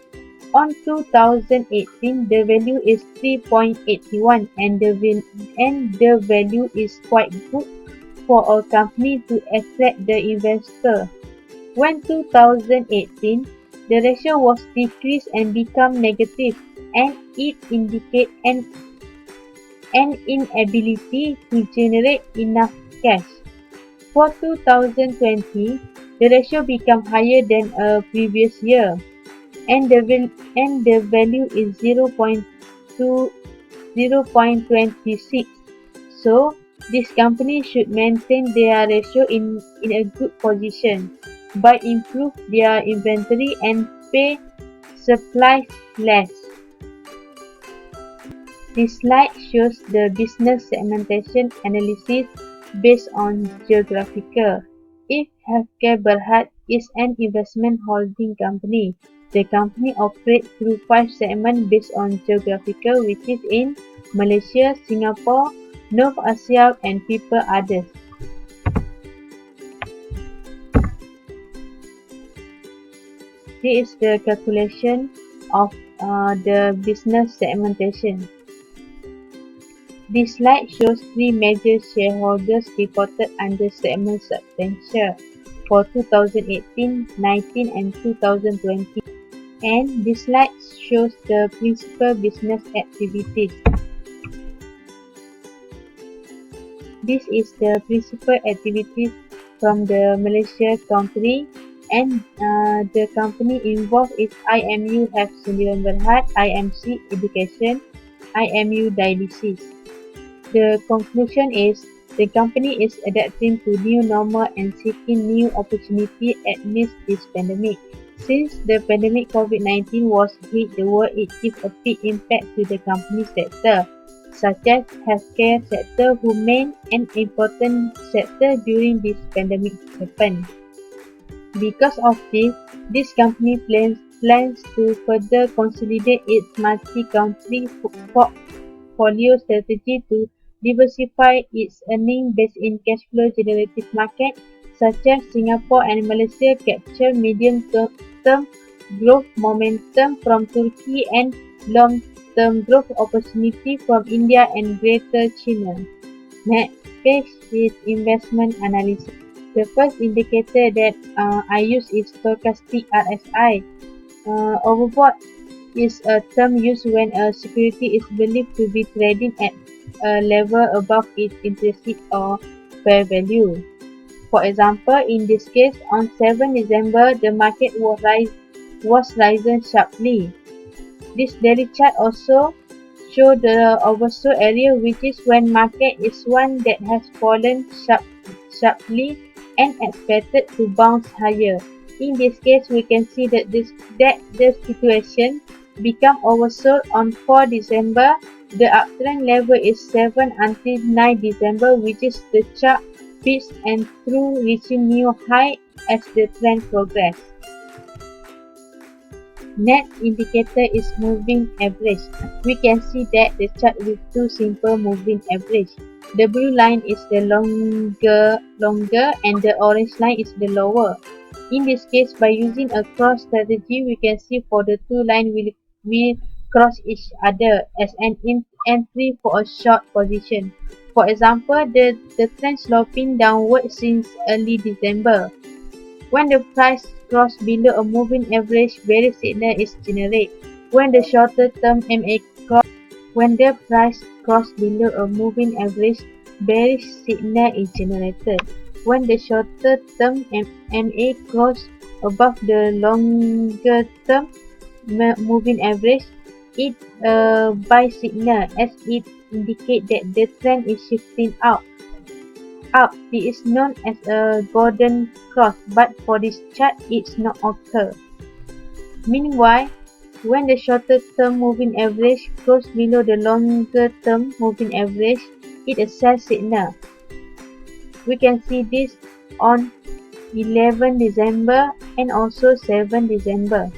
On 2018, the value is 3.81 and the value is quite good for a company to attract the investor. When 2018, the ratio was decreased and become negative, and it indicates an inability to generate enough cash. For 2020, the ratio become higher than a previous year, and the value is 0.26. So this company should maintain their ratio in a good position by improve their inventory and pay supplies less. This slide shows the business segmentation analysis based on geographical. If Healthcare Berhad is an investment holding company, the company operates through 5 segments based on geographical, which is in Malaysia, Singapore, North Asia, and people others. This is the calculation of the business segmentation. This slide shows 3 major shareholders reported under segment substantial for 2018, 19, and 2020. And this slide shows the principal business activities. This is the principal activities from the Malaysia country, and the company involved is IMU Health Sdn Berhad, IMC Education, IMU Dialysis. The conclusion is the company is adapting to new normal and seeking new opportunity amidst this pandemic. Since the pandemic COVID-19 was hit the world, it gives a big impact to the company sector, such as healthcare sector, who remain an important sector during this pandemic happened. Because of this company plans to further consolidate its multi-country portfolio strategy to diversify its earnings based in cash flow generative markets such as Singapore and Malaysia, capture medium-term growth momentum from Turkey and long-term growth opportunity from India and Greater China. Next page is investment analysis. The first indicator that I use is stochastic RSI. Overbought is a term used when a security is believed to be trading at a level above its intrinsic or fair value. For example, in this case, on 7 December, the market was risen sharply. This daily chart also shows the oversold area, which is when market is one that has fallen sharply and expected to bounce higher. In this case, we can see that the situation become oversold on 4 December. The uptrend level is 7 until 9 December, which is the chart peaks and through reaching new high as the trend progress. Next indicator is moving average. We can see that the chart with two simple moving average. The blue line is the longer and the orange line is the lower. In this case, by using a cross strategy, we can see for the two lines will cross each other as an entry for a short position. For example, the trend sloping downward since early December. When the price crosses below a moving average, bearish signal is generated. When the shorter term when the price crosses below a moving average, bearish signal is generated. When the shorter term MA crosses above the longer term moving average, it buy signal as it indicates that the trend is shifting up. It is known as a golden cross, but for this chart it's not occur. Meanwhile, when the shorter term moving average crosses below the longer term moving average, it is a sell signal. We can see this on 11 December and also 7 December.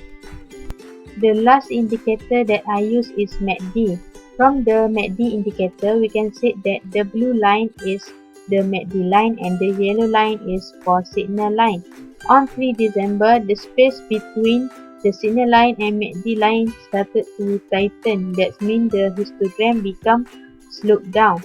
The last indicator that I use is MACD. From the MACD indicator, we can see that the blue line is the MACD line and the yellow line is for signal line. On 3 December, the space between the signal line and MACD line started to tighten. That means the histogram become sloped down.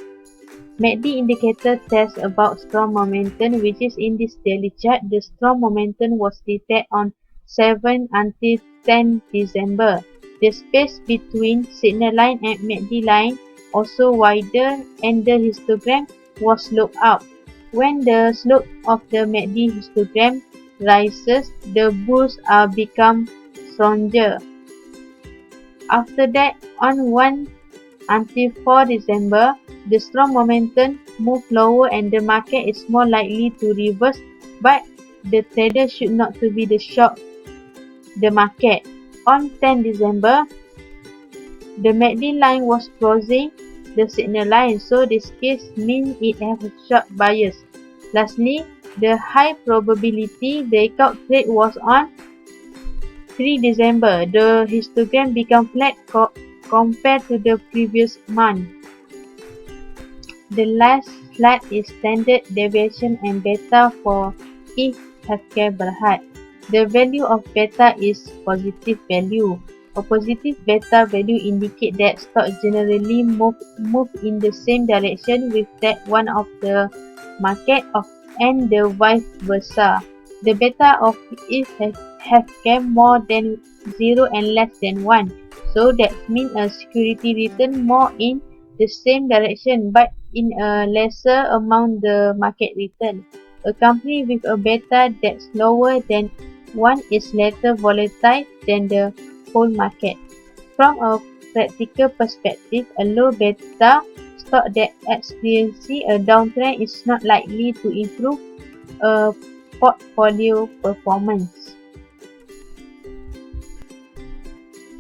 MACD indicator tells about strong momentum, which is in this daily chart. The strong momentum was detected on 7 until 10 December. The space between signal line and MACD line also wider and the histogram was sloped up. When the slope of the MACD histogram rises, the bulls are become stronger. After that, on 1 until 4 December, the strong momentum moved lower and the market is more likely to reverse, but the trader should not to be the shock the market. On 10 December, the MACD line was crossing the signal line, so this case means it has a short bias. Lastly, the high probability breakout trade was on 3 December. The histogram became flat compared to the previous month. The last slide is standard deviation and beta for each healthcare Berhad. The value of beta is positive value. A positive beta value indicates that stock generally move in the same direction with that one of the market and the vice versa. The beta of each healthcare more than 0 and less than 1. So that means a security return more in the same direction but in a lesser amount the market return. A company with a beta that's lower than 1 is less volatile than the whole market. From a practical perspective, a low beta stock that experiences a downtrend is not likely to improve a portfolio performance.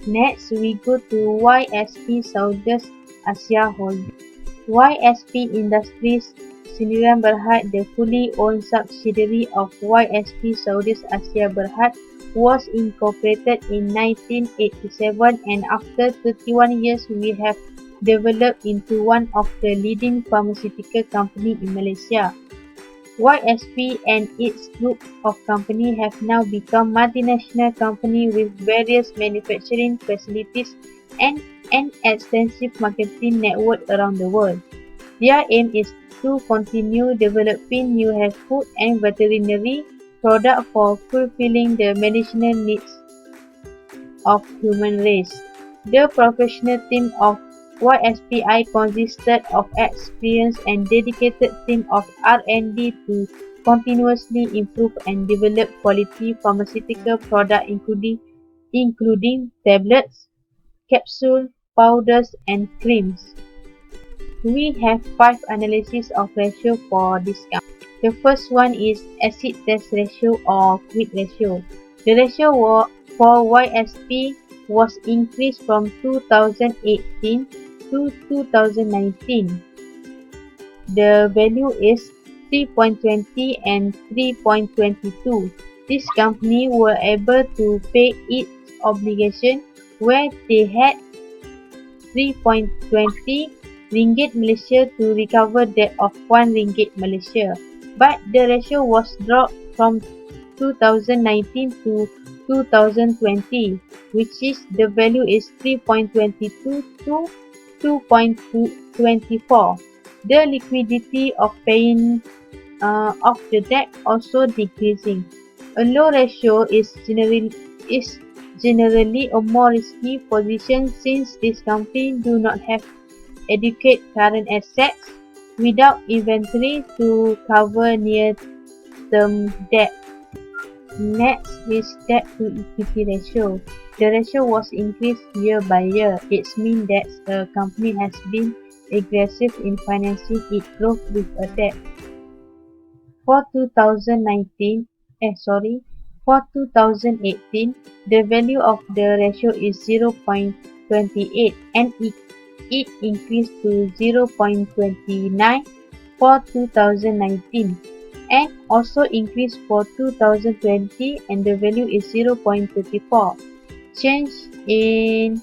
Next, we go to YSP Southeast Asia Holdings. YSP Industries Sdn Berhad, the fully owned subsidiary of YSP Southeast Asia Berhad, was incorporated in 1987 and after 31 years we have developed into one of the leading pharmaceutical companies in Malaysia. YSP and its group of companies have now become multinational companies with various manufacturing facilities and an extensive marketing network around the world. Their aim is to continue developing new health food and veterinary products for fulfilling the medicinal needs of human race. The professional team of YSPI consisted of experienced and dedicated team of R&D to continuously improve and develop quality pharmaceutical products including tablets, capsules, powders and creams. We have 5 analyses of ratio for this company. The first one is acid test ratio or quit ratio. The ratio for YSP was increased from 2018 to 2019. The value is 3.20 and 3.22. This company were able to pay its obligation where they had 3.20 ringgit Malaysia to recover debt of 1 ringgit Malaysia. But the ratio was dropped from 2019 to 2020, which is the value is 3.22 to 2.24. The liquidity of paying of the debt also decreasing. A low ratio is generally a more risky position since this company do not have adequate current assets without inventory to cover near-term debt. Next is debt to equity ratio. The ratio was increased year by year. It means that a company has been aggressive in financing its growth with a debt. For 2018, the value of the ratio is 0.28 and it increased to 0.29 for 2019 and also increased for 2020 and the value is 0.34. Change in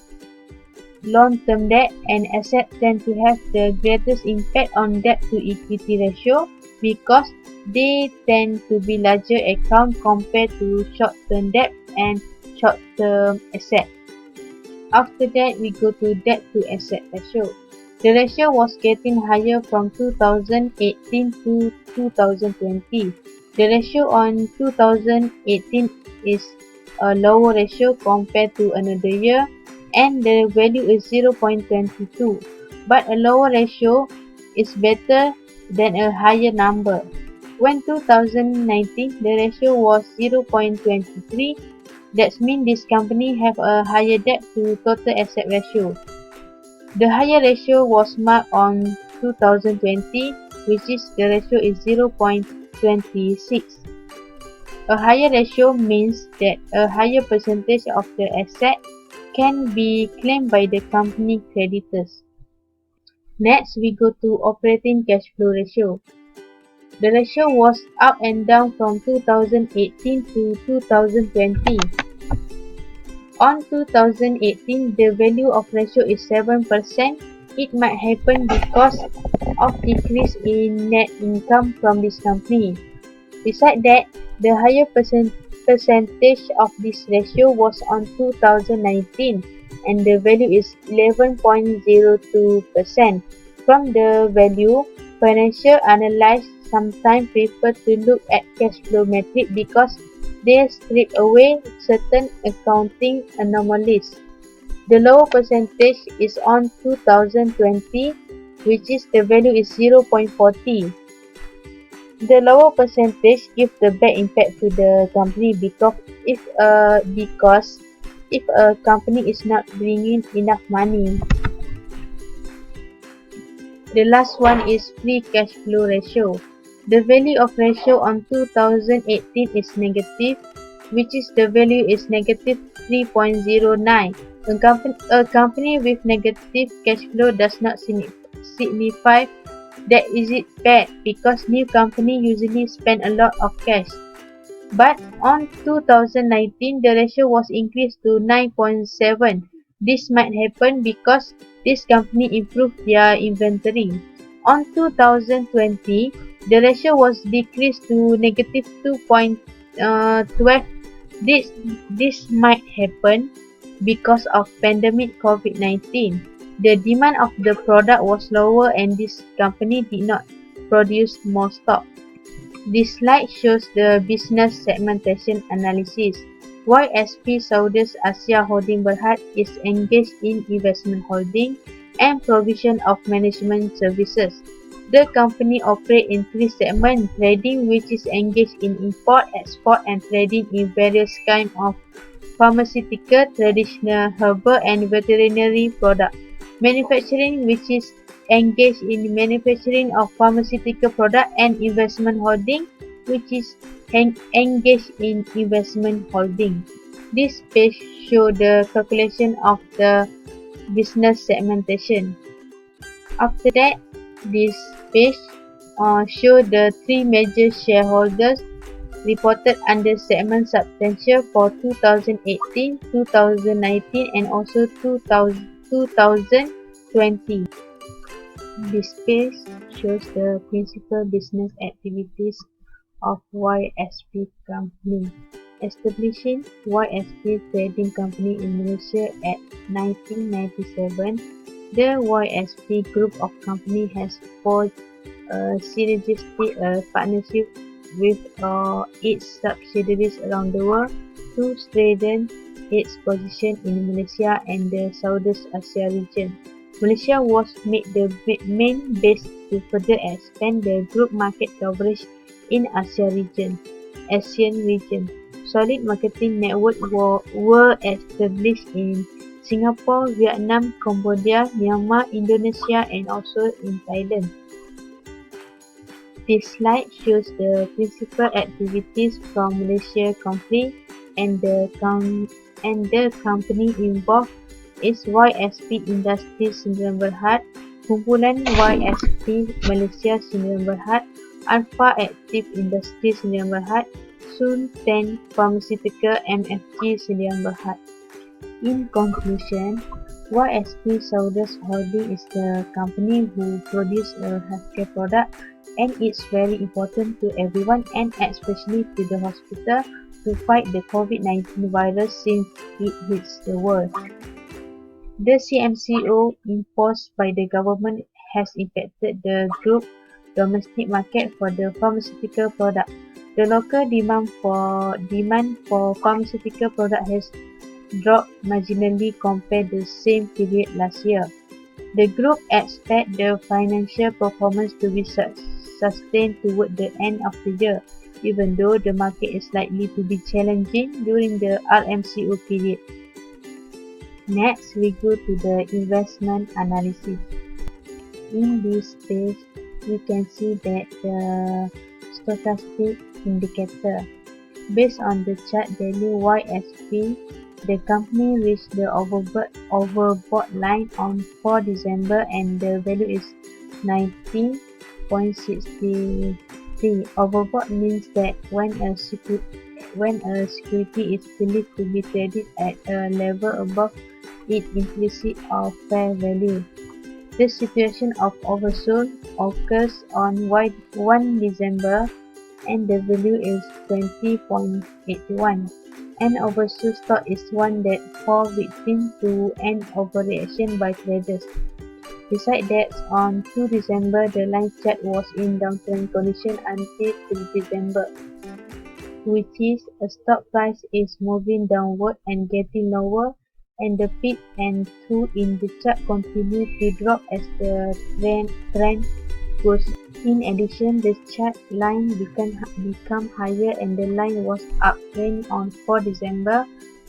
long-term debt and assets tend to have the greatest impact on debt to equity ratio because they tend to be larger account compared to short-term debt and short-term assets. After that, we go to debt to asset ratio. The ratio was getting higher from 2018 to 2020. The ratio on 2018 is a lower ratio compared to another year and the value is 0.22. But a lower ratio is better than a higher number. When 2019, the ratio was 0.23. That means this company have a higher debt to total asset ratio. The higher ratio was marked on 2020, which is the ratio is 0.26. A higher ratio means that a higher percentage of the asset can be claimed by the company creditors. Next, we go to operating cash flow ratio. The ratio was up and down from 2018 to 2020. On 2018, the value of ratio is 7%. It might happen because of decrease in net income from this company. Besides that, the higher percentage of this ratio was on 2019 and the value is 11.02%. From the value, financial analysts sometimes prefer to look at cash flow metric because they strip away certain accounting anomalies. The lower percentage is on 2020, which is the value is 0.40. The lower percentage gives the bad impact to the company because if a company is not bringing enough money. The last one is free cash flow ratio. The value of ratio on 2018 is negative, which is the value is negative 3.09. A company with negative cash flow does not signify that is it bad because new company usually spend a lot of cash. But on 2019, the ratio was increased to 9.7. This might happen because This company improved their inventory. On 2020, the ratio was decreased to negative 2.12. This might happen because of pandemic COVID-19. The demand of the product was lower and this company did not produce more stock. This slide shows the business segmentation analysis. YSP Saudis Asia Holding Berhad is engaged in investment holding and provision of management services. The company operates in three segments: trading, which is engaged in import, export, and trading in various kinds of pharmaceutical, traditional, herbal, and veterinary products; manufacturing, which is engaged in manufacturing of pharmaceutical products; and investment holding, which is engaged in investment holding. This page shows the calculation of the business segmentation. After that, this page shows the three major shareholders reported under segment substantial for 2018, 2019, and also 2020. This page shows the principal business activities of YSP Company. Establishing YSP Trading Company in Malaysia at 1997, the YSP Group of Company has forged a synergistic partnership with its subsidiaries around the world to strengthen its position in Malaysia and the Southeast Asia region. Malaysia was made the main base to further expand the group market coverage in ASEAN region. Solid marketing networks were established in Singapore, Vietnam, Cambodia, Myanmar, Indonesia, and also in Thailand. This slide shows the principal activities from Malaysia Company, and the company involved is YSP Industries Sdn Bhd, Kumpulan YSP Malaysia Sdn Bhd, Alpha Active Industries Sdn Bhd, Sun 10 Pharmaceutical MFG Sdn Bhd. In conclusion, YSP Saudis Holding is the company who produces a healthcare product, and it's very important to everyone and especially to the hospital to fight the COVID-19 virus since it hits the world. The CMCO imposed by the government has impacted the group domestic market for the pharmaceutical product. The local demand for pharmaceutical product has dropped marginally compared to the same period last year. The group expects the financial performance to be sustained toward the end of the year, even though the market is likely to be challenging during the RMCO period. Next, we go to the investment analysis. In this page, we can see that the stochastic indicator. Based on the chart value YSP, the company reached the overbought line on 4 December and the value is 90.63. Overbought means that when a security is believed to be traded at a level above its implicit or fair value. The situation of oversold occurs on 1 December and the value is 20.81. An oversold stock is one that falls victim to an overreaction by traders. Besides that, on 2 December, the line chart was in downtrend condition until 3 December, which is a stock price is moving downward and getting lower, and the peak and 2 in the chart continue to drop as the trend goes. In addition, the chart line become higher and the line was uptrend on 4 December.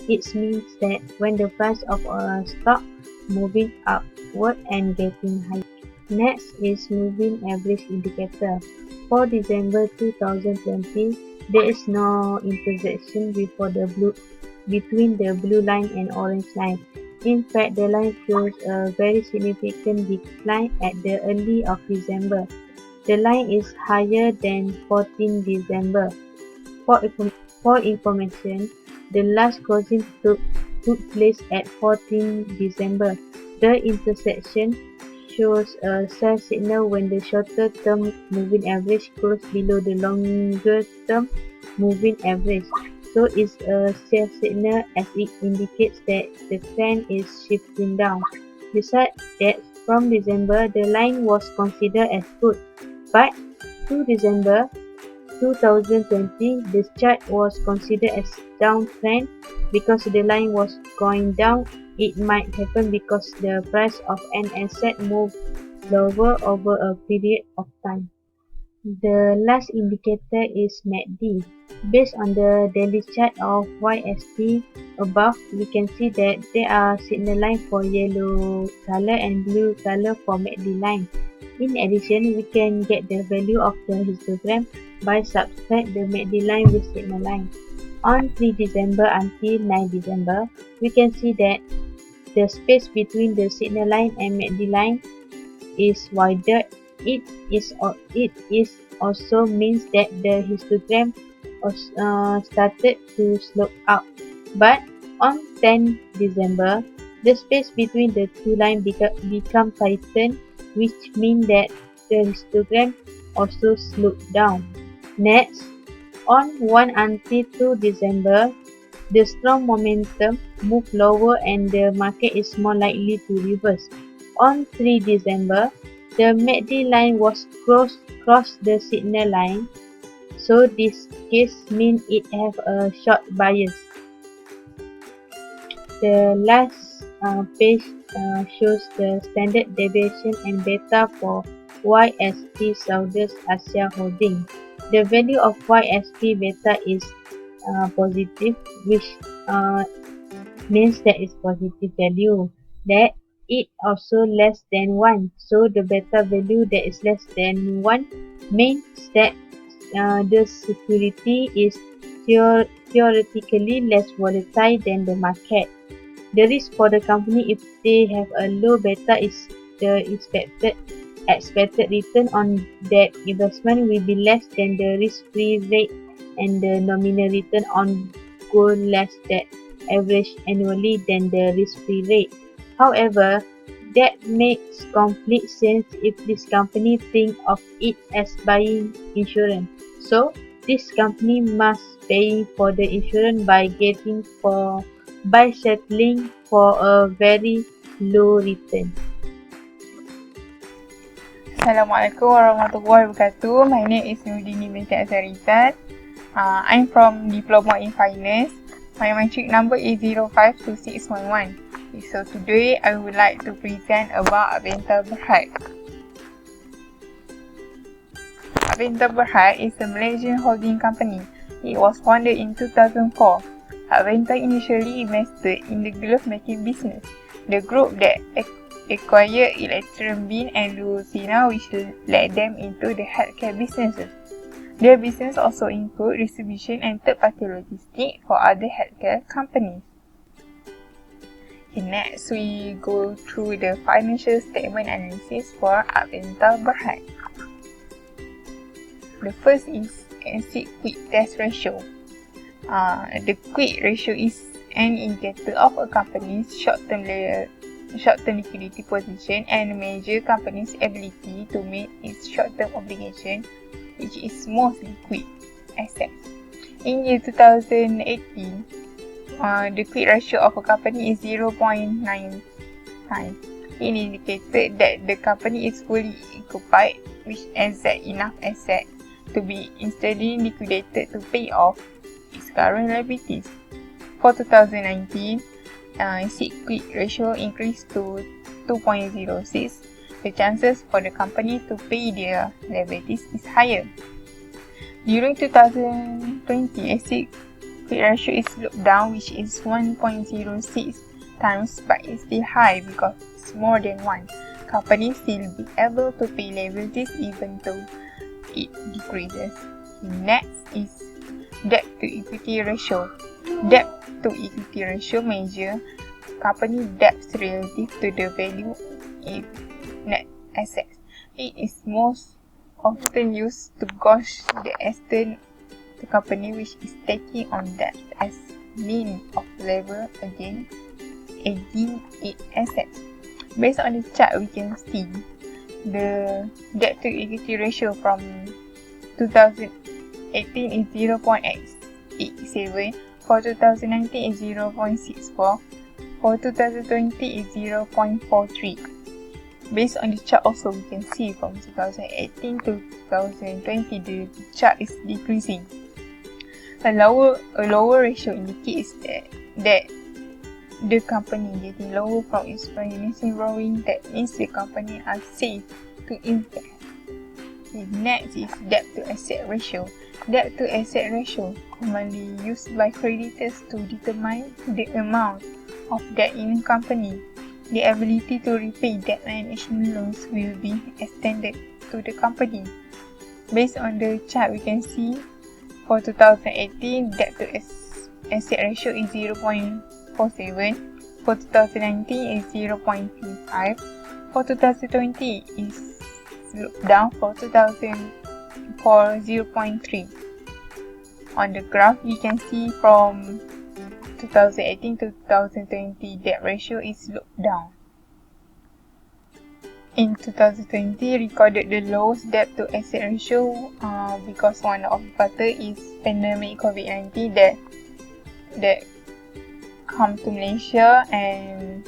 It means that when the price of a stock moving upward and getting higher. Next is moving average indicator. For December 2020, there is no intersection between the blue line and orange line. In fact, the line shows a very significant decline at the early of December. The line is higher than 14 December. For information, the last closing took place at 14 December. The intersection shows a sell signal when the shorter term moving average closes below the longer term moving average. So it's a sell signal as it indicates that the trend is shifting down. Besides that, from December, the line was considered as good, but to December 2020, the chart was considered as downtrend because the line was going down. It might happen because the price of an asset moved lower over a period of time. The last indicator is MACD. Based on the daily chart of YST above, we can see that there are signal lines for yellow color and blue color for MACD line. In addition, we can get the value of the histogram by subtract the MACD line with signal line. On 3 December until 9 December, we can see that the space between the signal line and MACD line is wider. It also means that the histogram started to slope up. But on 10 December, the space between the two lines become tightened, which means that the histogram also sloped down. Next, on 1 until 2 December, the strong momentum moved lower and the market is more likely to reverse. On 3 December, the MACD line was crossed the signal line, so this case means it have a short bias. The last page shows the standard deviation and beta for YST Southeast Asia Holding. The value of YST beta is positive, which means that it's positive value. That it also less than 1. So the beta value that is less than 1 means that the security is theoretically less volatile than the market. The risk for the company if they have a low beta is the expected return on that investment will be less than the risk-free rate and the nominal return on gold less than average annually than the risk-free rate. However, that makes complete sense if this company think of it as buying insurance. So, this company must pay for the insurance by settling for a very low return. Assalamualaikum warahmatullahi wabarakatuh. My name is NURDINIE binti RIZAL. I'm from Diploma in Finance. My matric number is 052611. So today I would like to present about Aventar Berhad. Aventar Berhad is a Malaysian holding company. It was founded in 2004. Aventar initially invested in the glove making business. The group that acquired LECTURER'S and Lucina, which led them into the healthcare businesses. Their business also include distribution and third-party logistics for other healthcare companies. Okay, next we go through the financial statement analysis for Aventar Berhad. The first is asset quick test ratio. The quick ratio is an indicator of a company's short-term liquidity position and measure company's ability to meet its short-term obligation, which is most liquid assets. In year 2018, the quick ratio of a company is 0.9 times. It indicated that the company is fully occupied, which has enough asset to be instantly liquidated to pay off its current liabilities. For 2019, asset quick ratio increased to 2.06. The chances for the company to pay their liabilities is higher. During 2020, asset quick ratio is looked down, which is 1.06 times, but it's still high because it's more than 1. Companies still be able to pay liabilities even though it decreases. Next is debt to equity ratio. Debt to equity ratio measure company debts relative to the value of net assets. It is most often used to gauge the extent the company which is taking on debt as mean of level against its assets. Based on the chart, we can see the debt to equity ratio from 2018 is 0.87, for 2019 is 0.64, for 2020 is 0.43. Based on the chart also, we can see from 2018 to 2020 the chart is decreasing. A lower ratio indicates that the company getting lower from its financing borrowing. That means the company are safe to invest. The next is debt to asset ratio. Debt to asset ratio commonly used by creditors to determine the amount of debt in a company. The ability to repay debt management loans will be extended to the company. Based on the chart, we can see for 2018, debt to asset ratio is 0.47. For 2019 is 0.35. For 2020 is down for 0.3. On the graph, we can see from 2018 to 2020, debt ratio is looked down. In 2020, recorded the lowest debt to asset ratio because one of the factor is pandemic COVID-19 that come to Malaysia and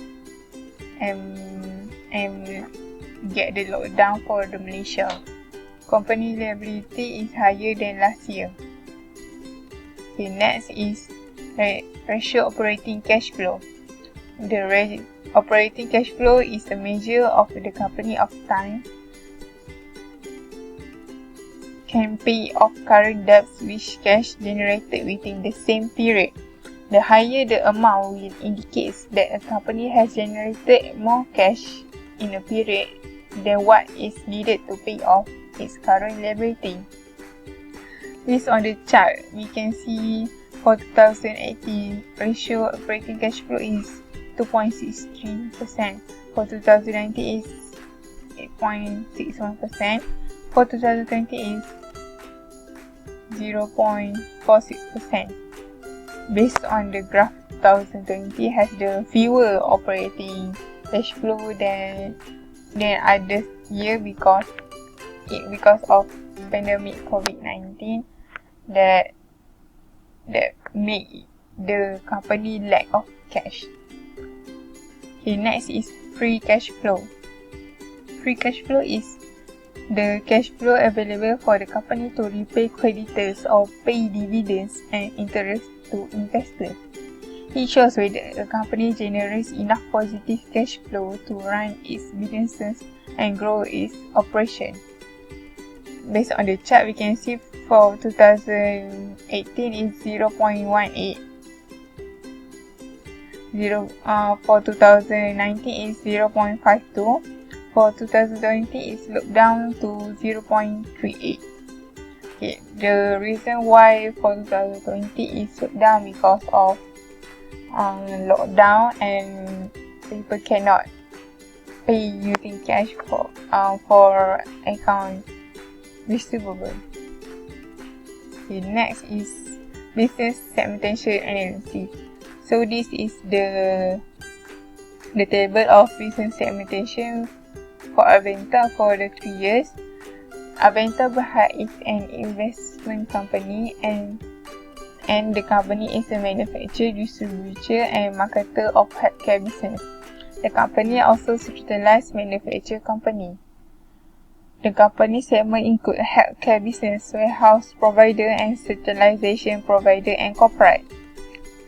get the lockdown for the Malaysia. Company liability is higher than last year. The next is ratio operating cash flow. The operating cash flow is a measure of the company of time can pay off current debts with cash generated within the same period. The higher the amount will indicate that a company has generated more cash in a period than what is needed to pay off its current liability. Based on the chart, we can see for 2018, ratio operating cash flow is 2.63%. For 2019 is 8.61%. For 2020 is 0.46%. Based on the graph, 2020 has the fewer operating cash flow than other year because of pandemic COVID-19 that make the company lack of cash. Okay, next is free cash flow. Free cash flow is the cash flow available for the company to repay creditors or pay dividends and interest to investors. It shows whether a company generates enough positive cash flow to run its businesses and grow its operation. Based on the chart, we can see for 2018 is 0.18. For 2019 is 0.52. For 2020 is looked down to 0.38. Okay, the reason why for 2020 is looked down because of lockdown and people cannot pay using cash for account receivable. Okay, next is business segmentation analysis. So this is the table of business segmentation for Aventa for the 3 years. Aventa Berhad is an investment company and the company is a manufacturer, distributor and marketer of healthcare business. The company also specialized manufacturer company. The company segment include healthcare business, warehouse provider and sterilization provider and corporate.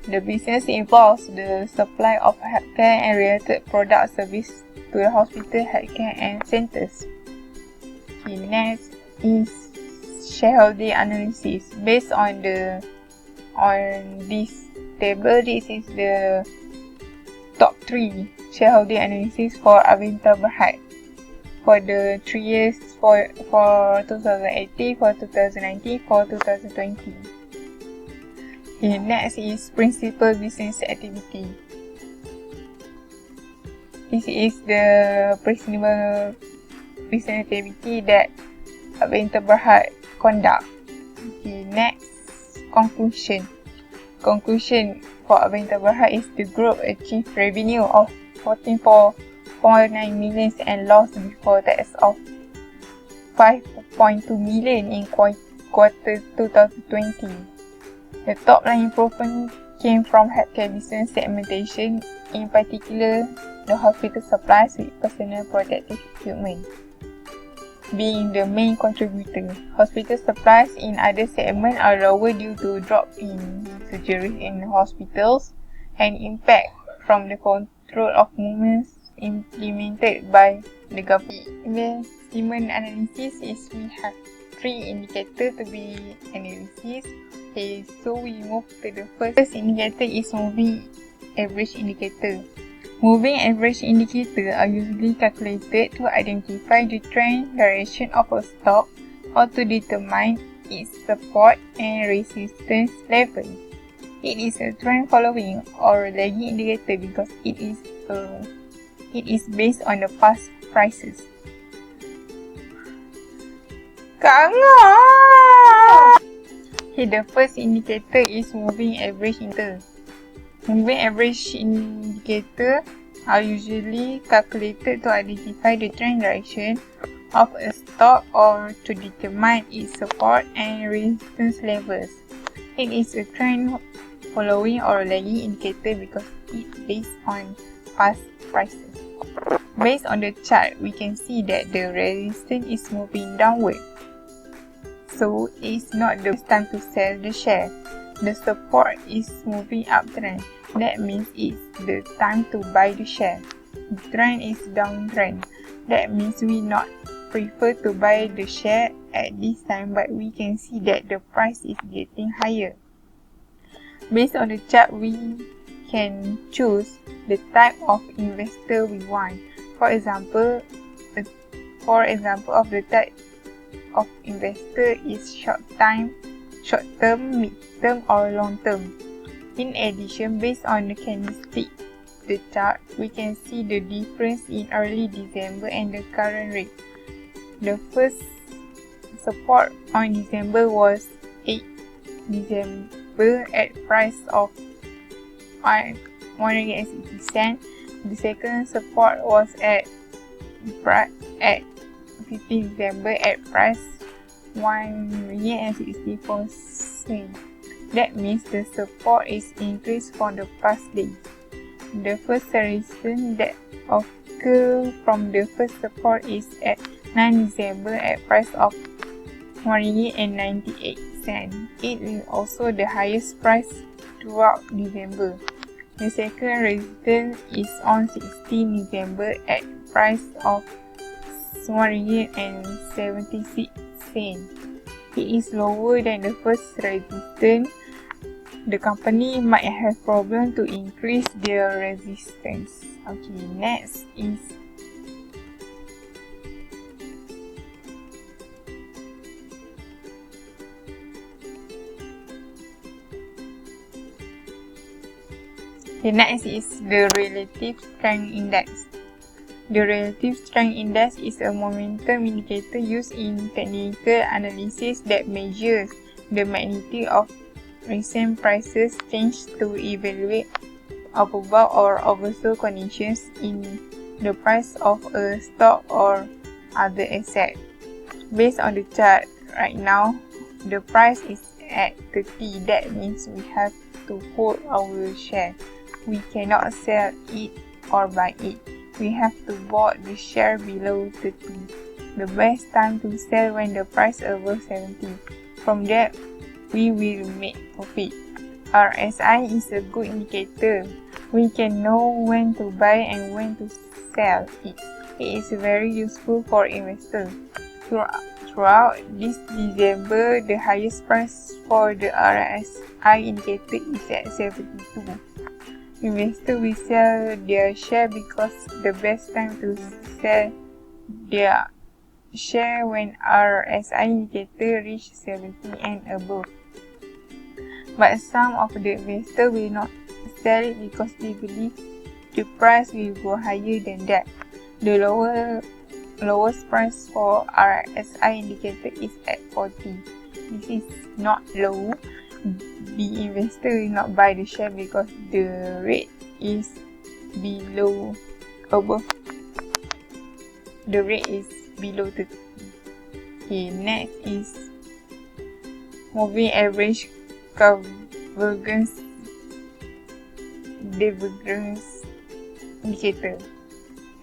The business involves the supply of healthcare and related product service to the hospital, healthcare and centers. Okay, next is shareholder analysis. Based on this table, this is the top 3 shareholder analysis for Aventa Berhad for the 3 years for 2018, for 2019, for 2020. Okay, next is principal business activity. This is the principal business activity that Aventa Berhad conduct. Okay, next, conclusion. Conclusion for Aventa Berhad is the group achieved revenue of 14.4 3.9 million and loss before tax of 5.2 million in quarter 2020. The top line improvement came from healthcare business segmentation, in particular the hospital supplies with personal protective equipment being the main contributor. Hospital supplies in other segments are lower due to drop in surgeries in hospitals and impact from the control of movements implemented by the government. Investment analysis is we have 3 indicators to be analysis. Okay, so we move to the first indicator is moving average indicator. Moving average indicators are usually calculated to identify the trend direction of a stock or to determine its support and resistance level. It is a trend following or lagging indicator because it is based on the past prices. Okay, the first indicator is moving average indicator. Moving average indicators are usually calculated to identify the trend direction of a stock or to determine its support and resistance levels. It is a trend following or lagging indicator because it is based on past prices. Based on the chart, we can see that the resistance is moving downward. So it is not the time to sell the share. The support is moving uptrend. That means it's the time to buy the share. The trend is downtrend. That means we not prefer to buy the share at this time, but we can see that the price is getting higher. Based on the chart, we can choose the type of investor we want. For example, of the type of investor is short-term, mid-term or long-term. In addition, based on the candlestick, the chart, we can see the difference in early December and the current rate. The first support on December was 8 December at price of 160 cents. The second support was at 15 December at price 164 cents. That means the support is increased from the past days. The first resistance that occurred from the first support is at 9 December at price of 198 cents. It is also the highest price throughout December. The second resistance is on 16 December at price of 176 cents. It is lower than the first resistance. The company might have problem to increase their resistance. Okay, next is the relative strength index. The relative strength index is a momentum indicator used in technical analysis that measures the magnitude of recent prices change to evaluate overbought or oversold conditions in the price of a stock or other asset. Based on the chart right now, the price is at 30. That means we have to hold our share. We cannot sell it or buy it. We have to buy the share below 30. The best time to sell when the price above 70. From that, we will make profit. RSI is a good indicator. We can know when to buy and when to sell it. It is very useful for investors. Throughout this December, the highest price for the RSI indicator is at 72. Investors will sell their share because the best time to sell their share when RSI indicator reach 70 and above. But some of the investors will not sell it because they believe the price will go higher than that. The lowest price for RSI indicator is at 40. This is not low. The investor will not buy the share because the rate is above the rate is below 30. Okay, next is moving average divergence indicator.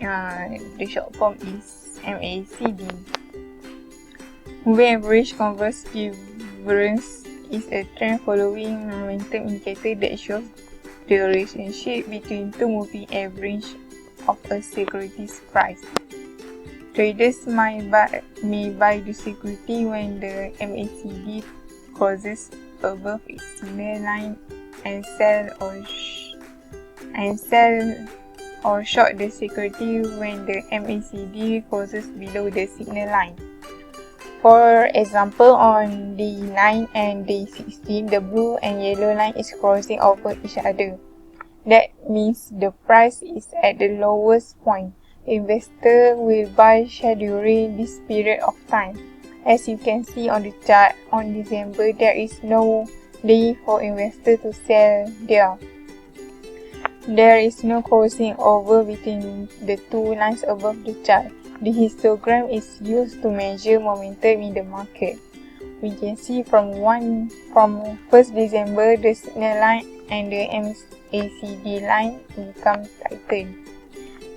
The short form is MACD. Moving average converse divergence is a trend following momentum indicator that shows the relationship between two moving average of a security's price. Traders may buy the security when the MACD crosses above its signal line and sell or short the security when the MACD crosses below the signal line. For example, on day 9 and day 16, the blue and yellow line is crossing over each other. That means the price is at the lowest point. The investor will buy share during this period of time. As you can see on the chart, on December, there is no day for investors to sell there. There is no crossing over between the two lines above the chart. The histogram is used to measure momentum in the market. We can see from 1st December, the signal line and the MACD line become tightened.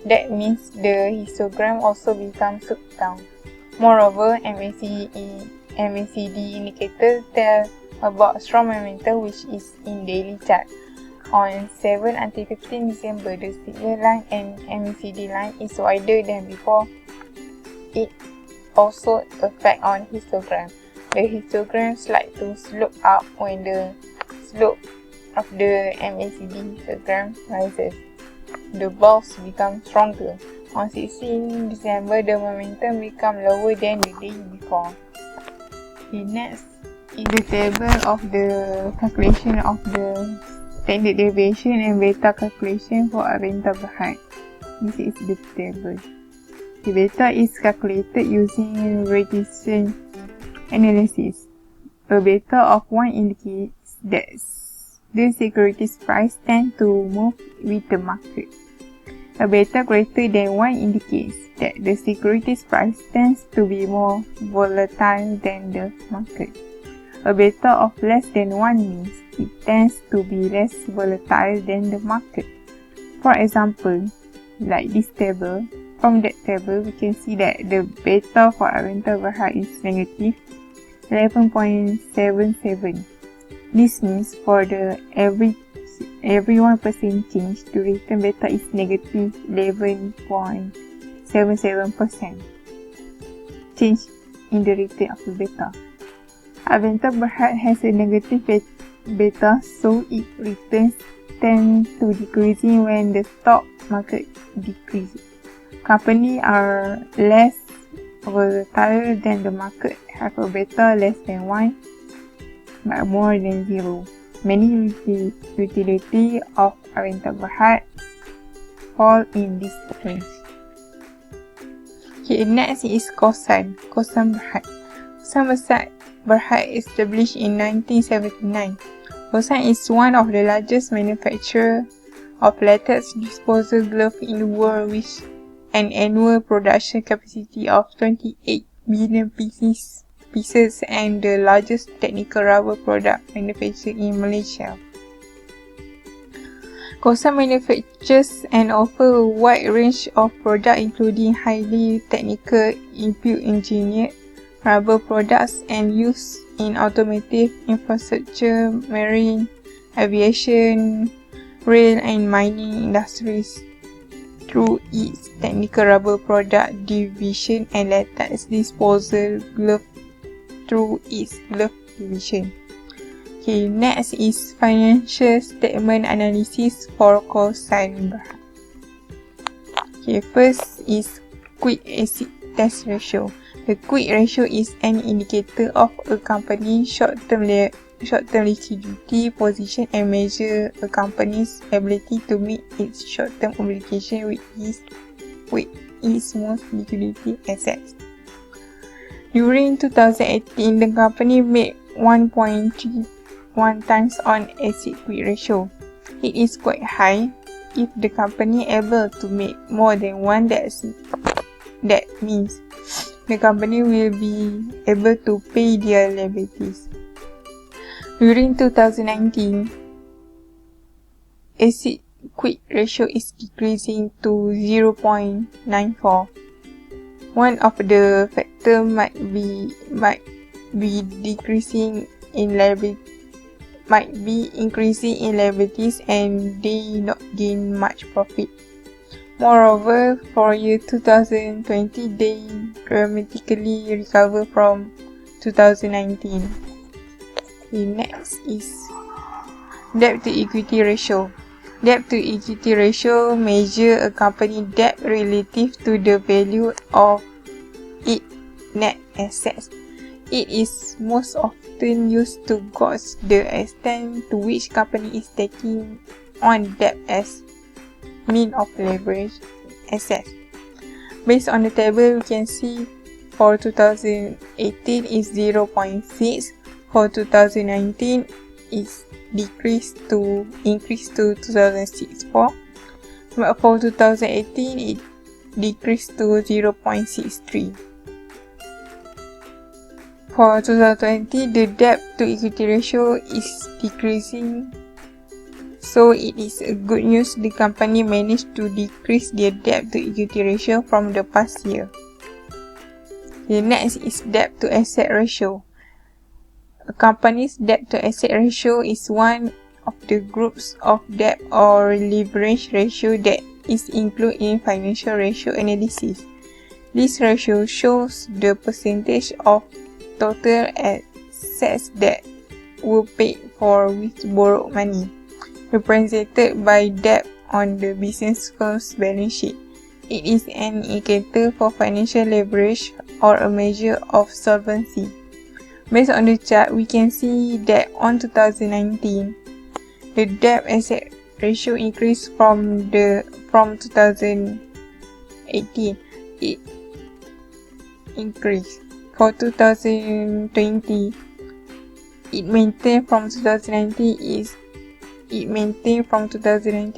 That means the histogram also becomes slooped down. Moreover, MACD indicator tell about strong momentum which is in daily chart. On 7 until 15 December, the signal line and MACD line is wider than before. It also affects on histogram. The histogram slides to slope up when the slope of the MACD histogram rises. The bulbs become stronger. On 16 December, the momentum becomes lower than the day before. The next is the table of the calculation of the standard deviation and beta calculation for a renta berhad. This is the table. The beta is calculated using regression analysis. A beta of 1 indicates that the securities price tends to move with the market. A beta greater than 1 indicates that the securities price tends to be more volatile than the market. A beta of less than 1 means it tends to be less volatile than the market. For example, like this table, from that table we can see that the beta for a renta berhad is negative 11.77. This means for the every 1% change, the return beta is negative 11.77%. Change in the return of the beta. A renta berhad has a negative beta, so its returns tend to decreasing when the stock market decreases. Companies are less volatile than the market, have a beta less than 1 but more than 0. Many utility of a renta berhad fall in this range. Okay, next is Kosan berhad. Kosan berhad established in 1979. Kosan is one of the largest manufacturers of latex disposal gloves in the world with an annual production capacity of 28 billion pieces and the largest technical rubber product manufacturer in Malaysia. Kosan manufactures and offers a wide range of products including highly technical inbuilt engineered rubber products and used in automotive infrastructure, marine, aviation, rail and mining industries through its technical rubber product division and latex disposal glove through its glove division. Okay, next is financial statement analysis for Kosan berhad. Okay, first is quick asset test ratio. The quick ratio is an indicator of a company's short-term liquidity position and measure a company's ability to meet its short-term obligation with its most liquidity assets. During 2018, the company made 1.31 times on asset quick ratio. It is quite high. If the company able to make more than one, That means the company will be able to pay their liabilities. During 2019, asset quick ratio is decreasing to 0.94. One of the factors might be increasing in liabilities and they not gain much profit. Moreover, for year 2020, they dramatically recover from 2019. The next is debt to equity ratio. Debt to equity ratio measures a company debt relative to the value of its net assets. It is most often used to gauge the extent to which company is taking on debt as mean of leverage assets. Based on the table, we can see for 2018 is 0.6, for 2019 is increased to 2006. But for 2018 it decreased to 0.63. For 2020, the debt to equity ratio is decreasing, so it is a good news the company managed to decrease their debt to equity ratio from the past year. The next is debt to asset ratio. A company's debt to asset ratio is one of the groups of debt or leverage ratio that is included in financial ratio analysis. This ratio shows the percentage of total assets that were paid for with borrowed money, represented by debt on the business firm's balance sheet. It is an indicator for financial leverage or a measure of solvency. Based on the chart, we can see that on 2019, the debt asset ratio increased from 2018. It increased. For 2020, it maintained from 2019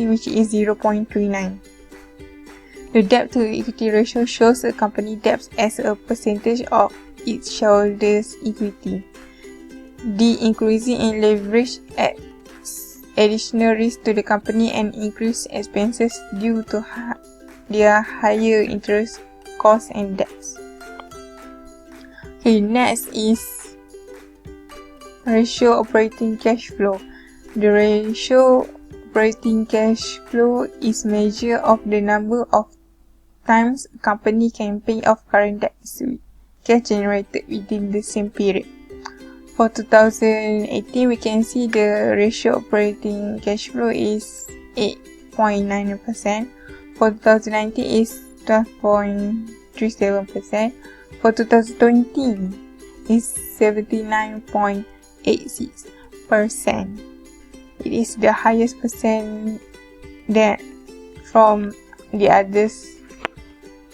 which is 0.39. The debt to equity ratio shows a company debt as a percentage of its shareholders' equity. The increasing in leverage adds additional risk to the company and increased expenses due to their higher interest costs and debts. Okay, next is ratio operating cash flow. The ratio operating cash flow is measure of the number of times a company can pay off current debts with cash generated within the same period. For 2018, we can see the ratio operating cash flow is 8.9%. For 2019 is 12.37%. For 2020 is 79.86%. It is the highest percent that from the others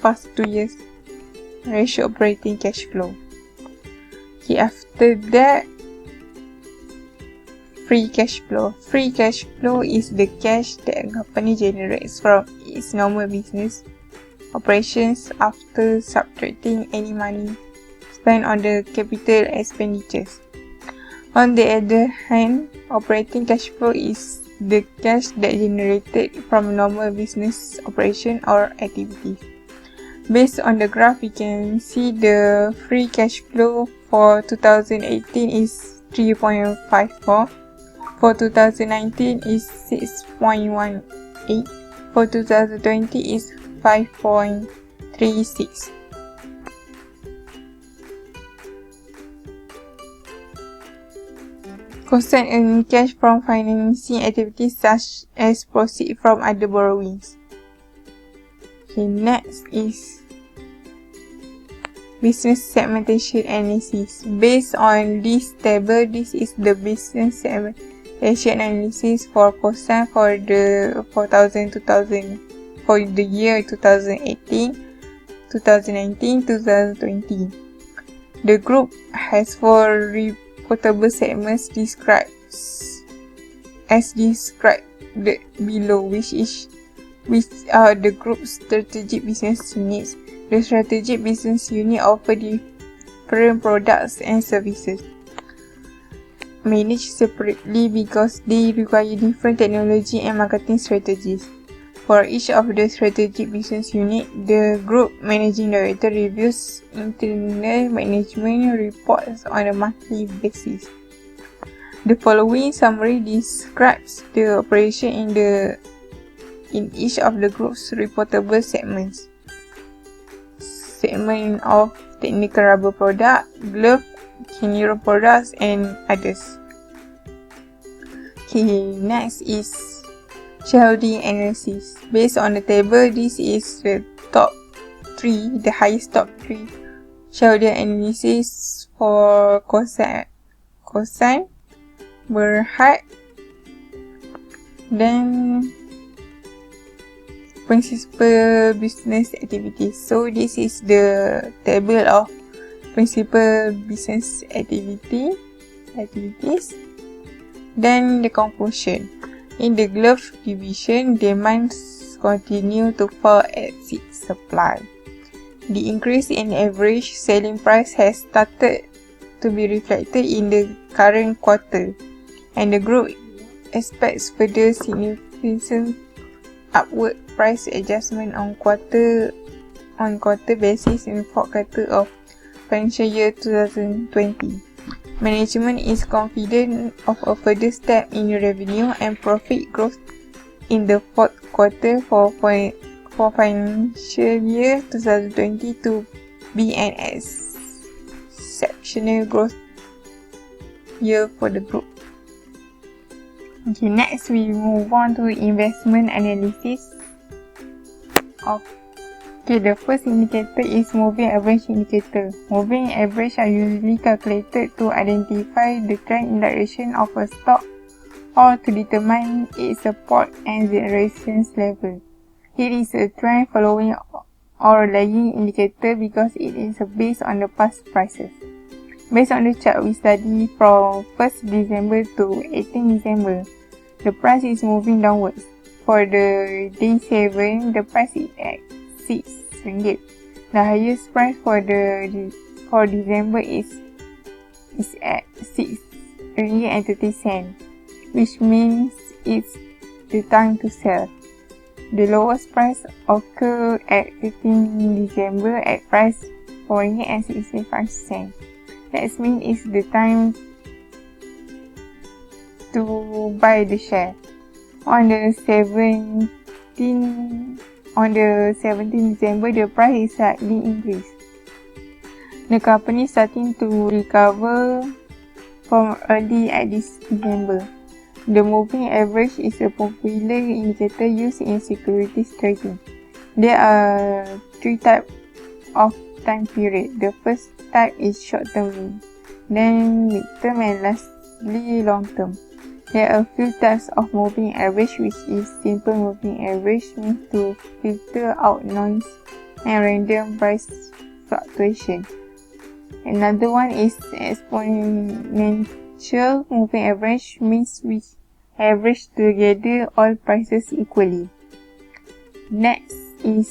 past 2 years ratio operating cash flow. Okay, after that, free cash flow. Free cash flow is the cash that a company generates from its normal business operations after subtracting any money spent on the capital expenditures. On the other hand, operating cash flow is the cash that generated from normal business operation or activities. Based on the graph, we can see the free cash flow for 2018 is 3.54. For 2019 is 6.18. For 2020 is 5.36. Cost and earning cash from financing activities such as proceeds from other borrowings. Okay, next is business segmentation analysis. Based on this table, this is the business segmentation analysis for Kosan for the year 2018, 2019, 2020. The group has 4 reportable segments described below, which are the group's strategic business units. The strategic business unit offer different products and services managed separately because they require different technology and marketing strategies. For each of the strategic business unit, the group managing director reviews internal management reports on a monthly basis. The following summary describes the operation in each of the group's reportable segments. Segment of technical rubber product, glove, Kinero products and others. Okay, next is shareholding analysis. Based on the table, this is the top 3, the highest top 3 shareholding analysis for Kosan, Berhad, then principal business activities. So this is the table of principal business activities. Then the conclusion. In the glove division, demands continue to fall at its supply. The increase in average selling price has started to be reflected in the current quarter, and the group expects further significant upward price adjustment on quarter basis in the fourth quarter of financial year 2020. Management is confident of a further step in revenue and profit growth in the fourth quarter for financial year 2020 to be an exceptional growth year for the group. Okay, next we move on to investment analysis of. Okay, the first indicator is moving average indicator. Moving average are usually calculated to identify the trend in direction of a stock or to determine its support and resistance level. It is a trend following or lagging indicator because it is based on the past prices. Based on the chart we study from 1st December to 18 December, the price is moving downwards. For the day 7, the price is at RM6. The highest price for December is at RM6.30, which means it's the time to sell. The lowest price occurred at 15 December at price RM4.65. That means it's the time to buy the share. On the 17th December, the price is slightly increased. The company is starting to recover from early at this December. The moving average is a popular indicator used in securities trading. There are 3 types of time period. The first type is short term, then mid term, and lastly long term. There are a few types of moving average, which is simple moving average, means to filter out noise and random price fluctuation. Another one is exponential moving average, means we average together all prices equally. Next is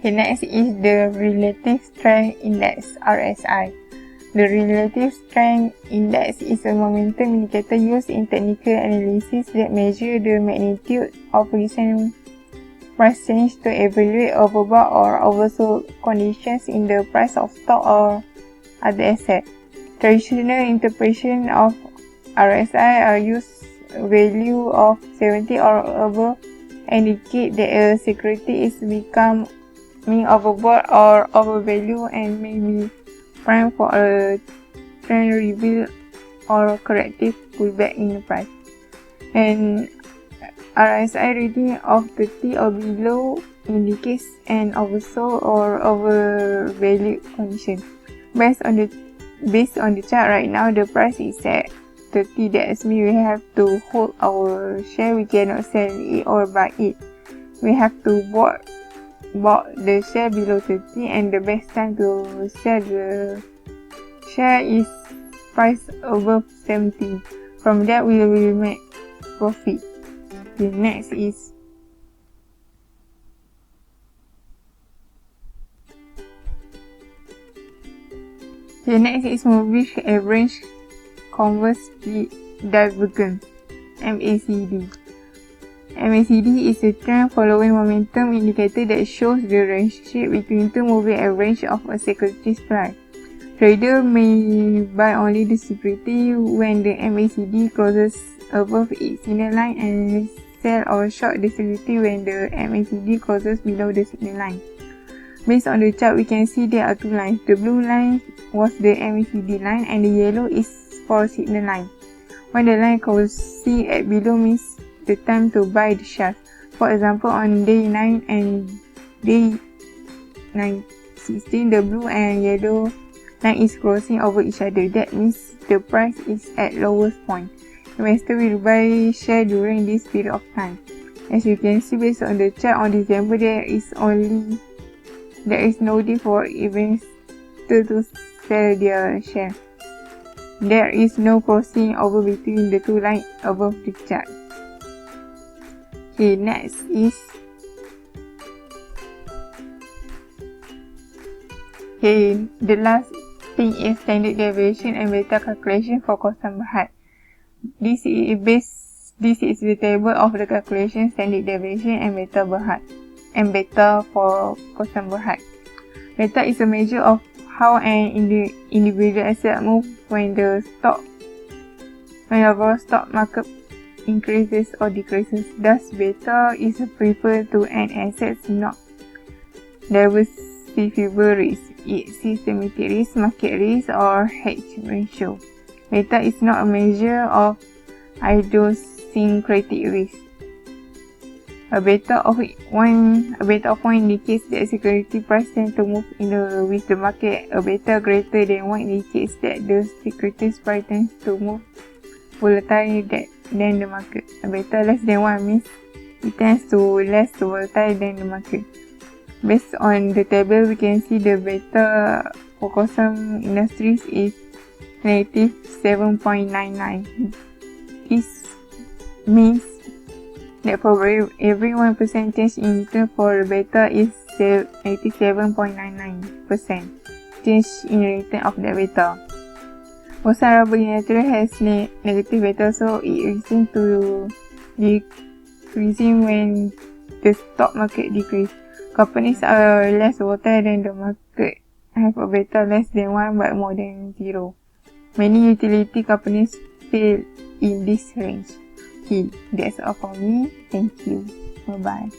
the Relative Strength Index, RSI. The Relative Strength Index is a momentum indicator used in technical analysis that measures the magnitude of recent price change to evaluate overbought or oversold conditions in the price of stock or other assets. Traditional interpretation of RSI are use value of 70 or above indicate that a security is becoming overbought or overvalued and may be prime for a trend reveal or corrective pullback in the price. And RSI reading of 30 or below indicates an oversold or overvalued condition. Based on the chart right now, the price is at 30. That means we have to hold our share. We cannot sell it or buy it. We have to bought the share below 30, and the best time to sell the share is price above 70. From that we will make profit. The next is moving average converse split divergence, MACD. MACD is a trend following momentum indicator that shows the relationship between two moving average of a securities price. Trader may buy only the security when the MACD crosses above its signal line and sell or short the security when the MACD crosses below the signal line. Based on the chart, we can see there are two lines. The blue line was the MACD line and the yellow is for signal line. When the line crossing at below means the time to buy the shares. For example, on day 9 and day 16, the blue and yellow line is crossing over each other. That means the price is at lowest point. Investor will buy share during this period of time. As you can see based on the chart, on December there is no day for investor to sell their share. There is no crossing over between the two lines above the chart. Okay, next is the last thing is standard deviation and beta calculation for cosine berhad. This is the table of the calculation standard deviation and beta for cosine berhad. Beta is a measure of how an individual asset moves when the overall stock market increases or decreases. Thus, beta is preferred to an asset not diversifiable risk. It systematic risk, market risk, or hedge ratio. Beta is not a measure of idiosyncratic risk. A beta of 1 indicates that security price tends to move with the market. A beta greater than 1 indicates that the securities price tends to move volatile than the market. A beta less than 1 means it tends to less volatile than the market. Based on the table, we can see the beta for cosine industries is negative 7.99. This means that for every 1% change in return for beta is 87.99% change in return of that beta. Cosine rubber unilateral has negative beta, so it resumes to decreasing when the stock market decreases. Companies are less volatile than the market, have a beta less than 1 but more than 0. Many utility companies fall in this range. Okay, that's all for me. Thank you. Bye-bye.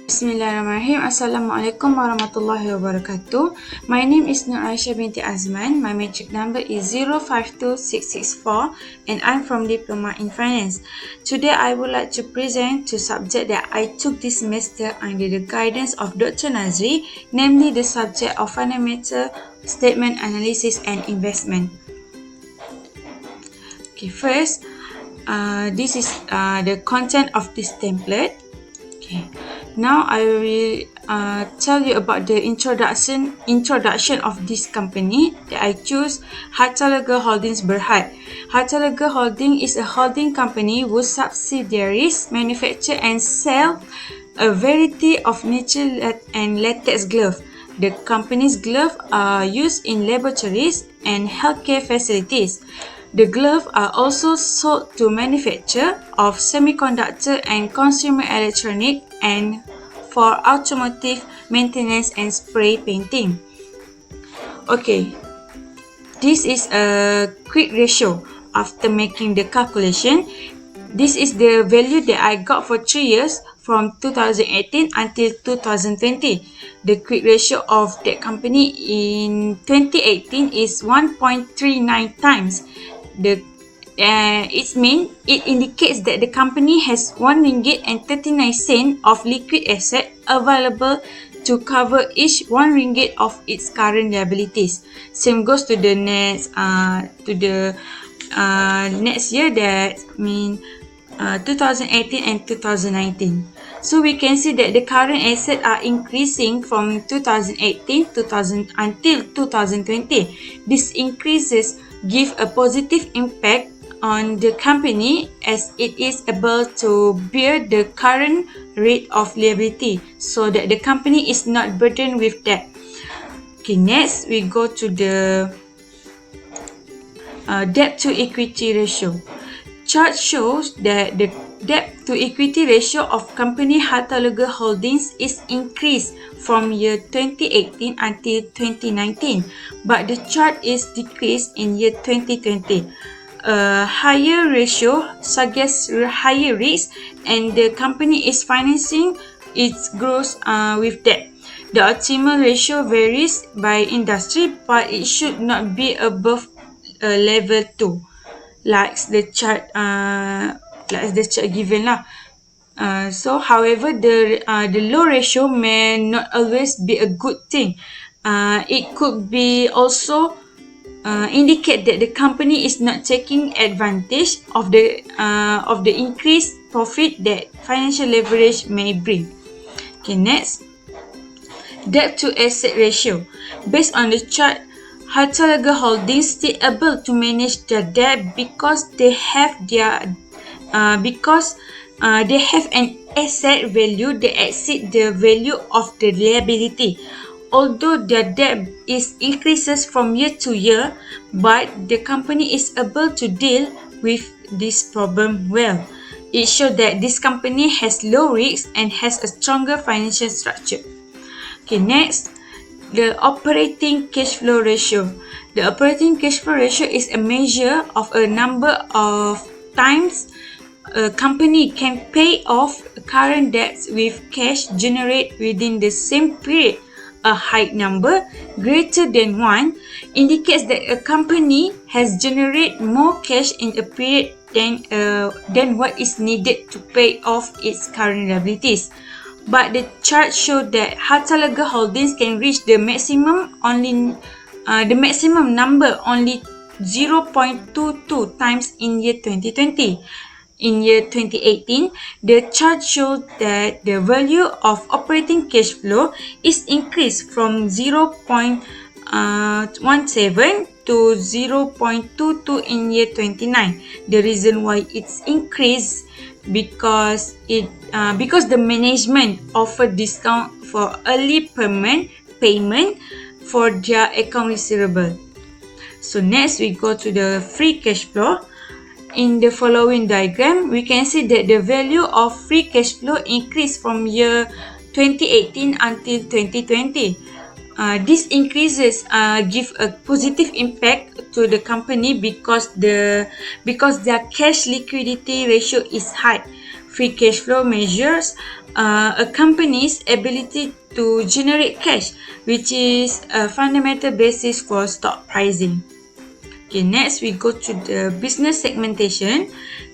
Bismillahirrahmanirrahim. Assalamualaikum warahmatullahi wabarakatuh. My name is NURAISYAH binti AZMAN. My matric number is 052664 and I'm from Diploma in Finance. Today I would like to present two subjects that I took this semester under the guidance of Dr. NAZRI, namely the subject of Fundamental Statement Analysis and Investment. Okay, first, this is the content of this template. Okay. Now I will tell you about the introduction of this company that I choose, Harta Lega Holdings Berhad. Harta Lega Holding is a holding company whose subsidiaries manufacture and sell a variety of natural and latex gloves. The company's gloves are used in laboratories and healthcare facilities. The gloves are also sold to manufacture of semiconductor and consumer electronic and for automotive maintenance and spray painting. Okay, this is a quick ratio. After making the calculation, this is the value that I got for 3 years from 2018 until 2020. The quick ratio of that company in 2018 is 1.39 times. It indicates that the company has RM1.39 of liquid asset available to cover each RM1 of its current liabilities. Same goes to the next year, that means 2018 and 2019. So we can see that the current assets are increasing from 2018 until 2020. These increases give a positive impact on the company as it is able to bear the current rate of liability so that the company is not burdened with debt. Okay, next we go to the debt to equity ratio. Chart shows that the debt to equity ratio of company Harta Lega Holdings is increased from year 2018 until 2019, but the chart is decreased in year 2020. A higher ratio suggests higher risk and the company is financing its growth with debt. The optimal ratio varies by industry, but it should not be above level 2, like the chart given lah. So, however, the low ratio may not always be a good thing. It could be also indicate that the company is not taking advantage of the increased profit that financial leverage may bring. Okay, next, debt to asset ratio. Based on the chart, Harta Lega Holdings still able to manage their debt because they have an asset value that exceed the value of the liability. Although their debt increases from year to year, but the company is able to deal with this problem well. It shows that this company has low risk and has a stronger financial structure. Okay, next, the operating cash flow ratio. The operating cash flow ratio is a measure of a number of times a company can pay off current debts with cash generated within the same period. A high number greater than 1 indicates that a company has generated more cash in a period than what is needed to pay off its current liabilities. But the chart showed that Harta Lega Holdings can reach the maximum number only 0.22 times in year 2020. In year 2018, the chart showed that the value of operating cash flow is increased from 0.17 to 0.22 in year 29. The reason why it's increased because the management offered discount for early payment for their account receivable. So next we go to the free cash flow. In the following diagram, we can see that the value of free cash flow increased from year 2018 until 2020. These increases give a positive impact to the company because their cash liquidity ratio is high. Free cash flow measures a company's ability to generate cash, which is a fundamental basis for stock pricing. Okay, next we go to the business segmentation.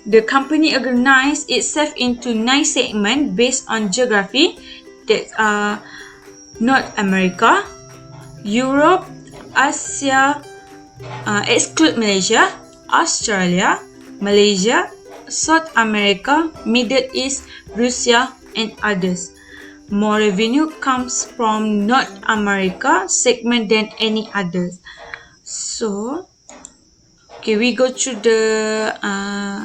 The company organized itself into 9 segments based on geography, that are North America, Europe, Asia, exclude Malaysia, Australia, Malaysia, South America, Middle East, Russia, and others. More revenue comes from North America segment than any others. So, okay, we go to the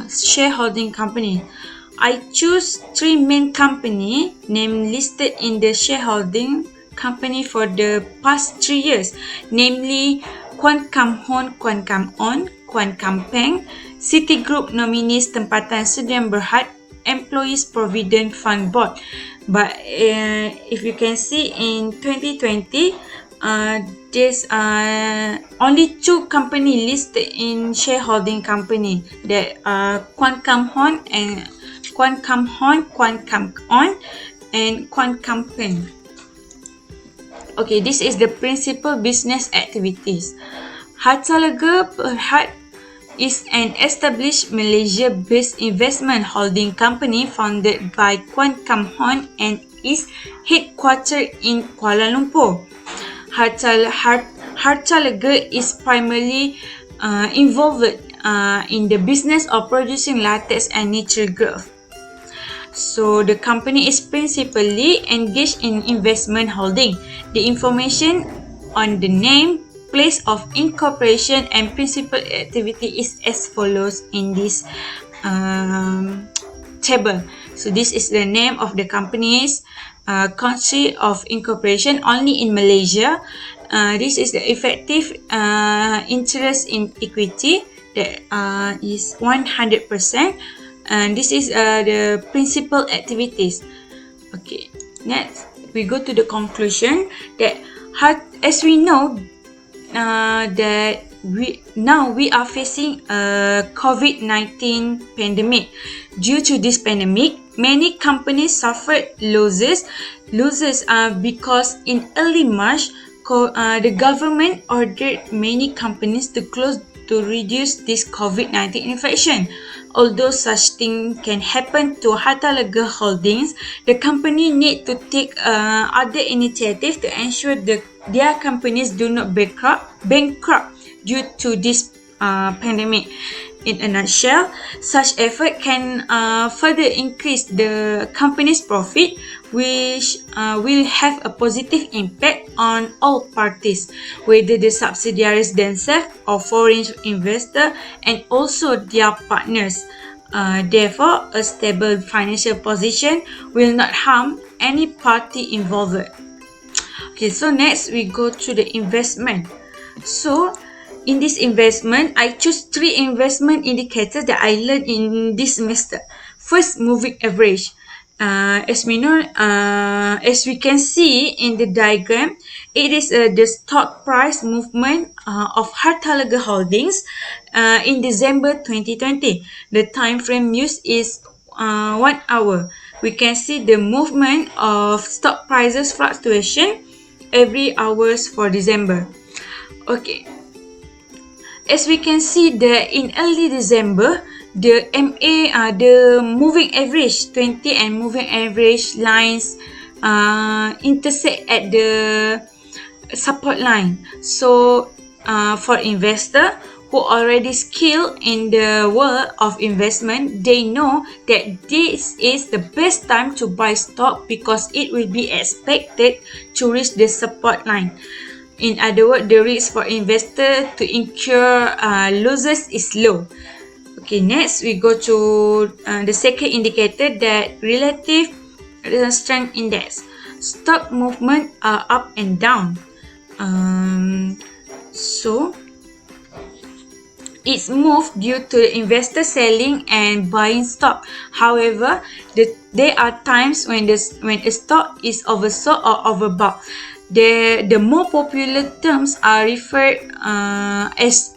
shareholding company. I choose 3 main company name listed in the shareholding company for the past 3 years, namely Kuan Kam Hon, Kuan Kam On, Kuan Kam Peng, Citigroup Nominis Tempatan Sdn Bhd, Employees Provident Fund Board. But if you can see in 2020, there's only 2 company listed in shareholding company, that Kuan Kam Hon and Kuan Kam Hon, Kuan Kam On, and Kuan Kam Peng. Okay, this is the principal business activities. Harta Lega Berhad is an established Malaysia-based investment holding company founded by Kuan Kam Hon and is headquartered in Kuala Lumpur. Harta Lega is primarily involved in the business of producing latex and natural growth. So the company is principally engaged in investment holding. The information on the name, place of incorporation and principal activity is as follows in this table. So this is the name of the companies, country of incorporation only in Malaysia. This is the effective interest in equity that is 100%, and this is the principal activities. Okay, next we go to the conclusion that as we know that we are facing a COVID-19 pandemic. Due to this pandemic, many companies suffered losses because in early March, the government ordered many companies to close to reduce this COVID-19 infection. Although such thing can happen to Harta Lega Holdings, the company need to take other initiatives to ensure their companies do not bankrupt due to this pandemic. In a nutshell, such effort can further increase the company's profit, which will have a positive impact on all parties, whether the subsidiaries themselves or foreign investors and also their partners. Therefore, a stable financial position will not harm any party involved. Okay, so next we go to the investment. So in this investment, I choose 3 investment indicators that I learned in this semester. First, moving average. As we know, as we can see in the diagram, it is the stock price movement of Harta Lega Holdings in December 2020. The time frame used is 1 hour. We can see the movement of stock prices fluctuation every hours for December. Okay. As we can see that in early December, the the moving average 20 and moving average lines intersect at the support line. So for investor who already skilled in the world of investment, they know that this is the best time to buy stock because it will be expected to reach the support line. In other words, the risk for investor to incur losses is low. Okay, next we go to the second indicator, that relative strength index. Stock movement are up and down. So it's moved due to investor selling and buying stock. However, there are times when a stock is oversold or overbought. The more popular terms are referred as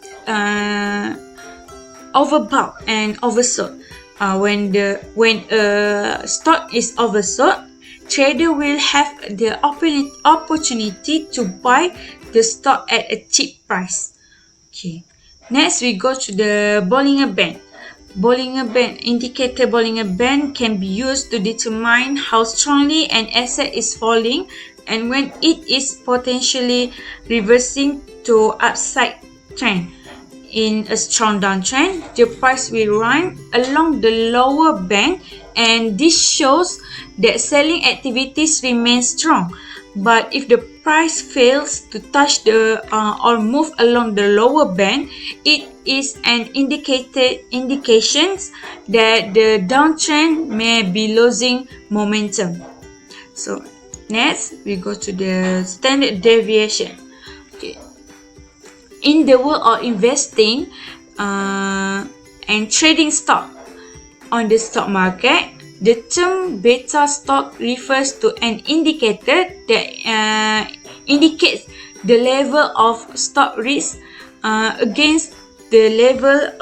overbought and oversold. When a stock is oversold, trader will have the opportunity to buy the stock at a cheap price. Okay. Next, we go to the Bollinger Band. Bollinger Band indicator. Bollinger Band can be used to determine how strongly an asset is falling and when it is potentially reversing to upside trend. In a strong downtrend, the price will run along the lower band, and this shows that selling activities remain strong. But if the price fails to touch or move along the lower band, it is an indications that the downtrend may be losing momentum. So next, we go to the standard deviation. Okay. In the world of investing and trading stock on the stock market, the term beta stock refers to an indicator that indicates the level of stock risk against the level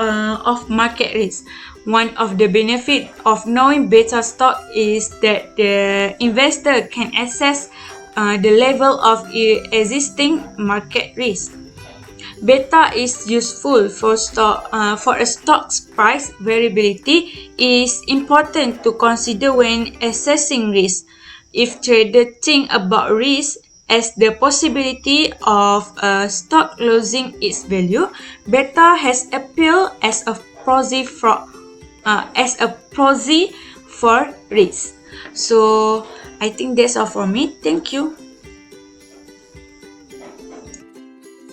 of market risk. One of the benefits of knowing beta stock is that the investor can assess the level of existing market risk. Beta is useful for a stock's price variability. Is important to consider when assessing risk. If traders think about risk as the possibility of a stock losing its value, beta has appeal as a proxy for risk. So I think that's all for me. Thank you.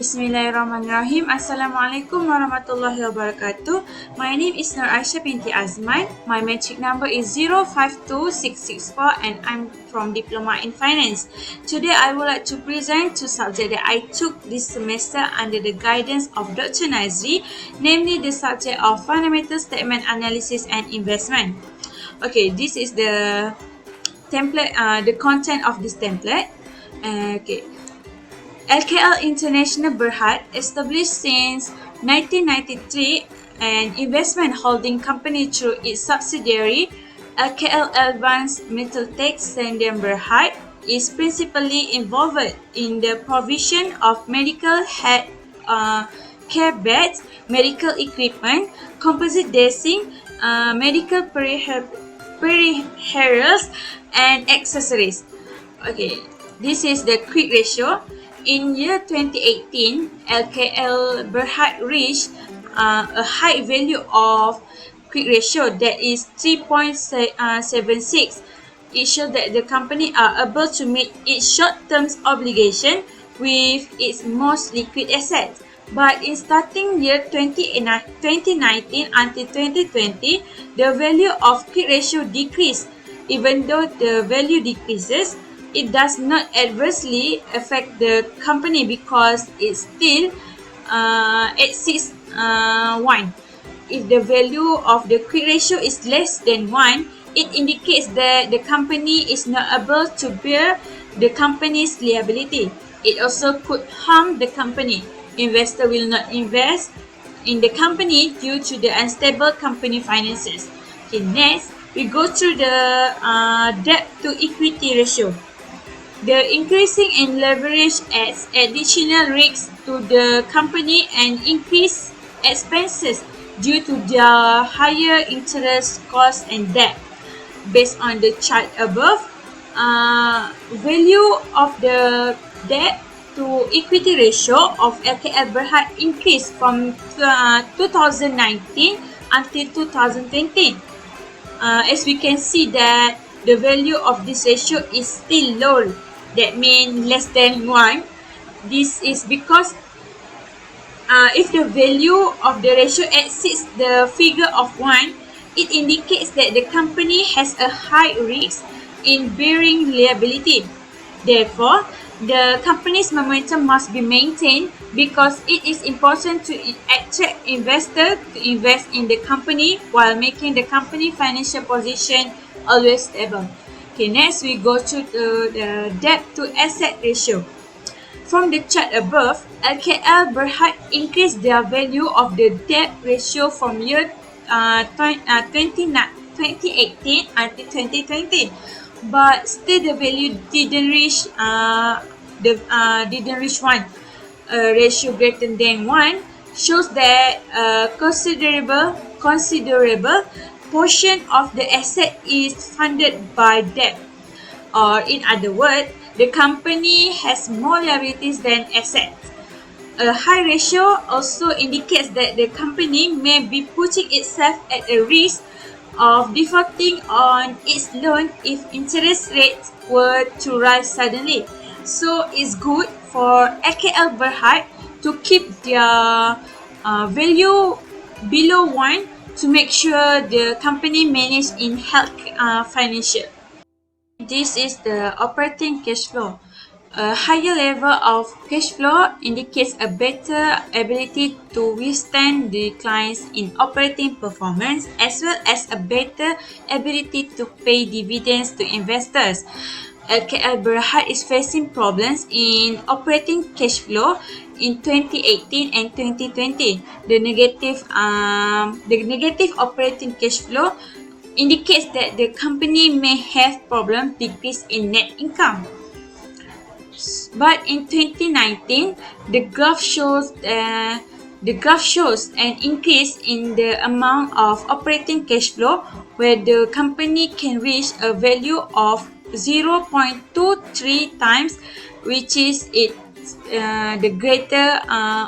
Bismillahirrahmanirrahim. Assalamualaikum warahmatullahi wabarakatuh. My name is NURAISYAH binti AZMAN. My matric number is 052664 and I'm from Diploma in Finance. Today I would like to present two subjects that I took this semester under the guidance of Dr. NAZRI, namely the subject of Fundamental Statement Analysis and Investment. Okay, this is the template, the content of this template. Okay. LKL International Berhad, established since 1993, an investment holding company through its subsidiary LKL Advanced Metal Tech Sdn Berhad, is principally involved in the provision of medical care beds, medical equipment, composite dressing, medical peripherals, and accessories. Okay, this is the quick ratio. In year 2018, LKL Berhad reached a high value of quick ratio that is 3.76. It shows that the company are able to meet its short-term obligation with its most liquid assets. But in starting year 2019 until 2020, the value of quick ratio decreased. Even though the value decreases, it does not adversely affect the company because it still exceeds 1. If the value of the quick ratio is less than 1, it indicates that the company is not able to bear the company's liability. It also could harm the company. Investor will not invest in the company due to the unstable company finances. Okay, next we go through the debt to equity ratio. The increasing in leverage adds additional risks to the company and increased expenses due to their higher interest costs and debt. Based on the chart above, value of the debt to equity ratio of LKL Berhad increased from 2019 until 2020. As we can see that the value of this ratio is still low. That means less than 1. This is because if the value of the ratio exceeds the figure of 1, it indicates that the company has a high risk in bearing liability. Therefore, the company's momentum must be maintained because it is important to attract investors to invest in the company while making the company financial position always stable. Okay, next we go to the debt to asset ratio. From the chart above, LKL Berhad increased their value of the debt ratio from year 2018 until 2020, but still the value didn't reach 1. A ratio greater than 1 shows that a considerable portion of the asset is funded by debt, or in other words, the company has more liabilities than assets. A high ratio also indicates that the company may be putting itself at a risk of defaulting on its loan if interest rates were to rise suddenly. So it's good for LKL Berhad to keep their value below 1 to make sure the company manage in healthy financial. This is the operating cash flow. A higher level of cash flow indicates a better ability to withstand declines in operating performance as well as a better ability to pay dividends to investors. LKL Berhad is facing problems in operating cash flow in 2018 and 2020. The negative operating cash flow indicates that the company may have problem decrease in net income. But in 2019, the graph shows an increase in the amount of operating cash flow, where the company can reach a value of 0.23 times, which is the greater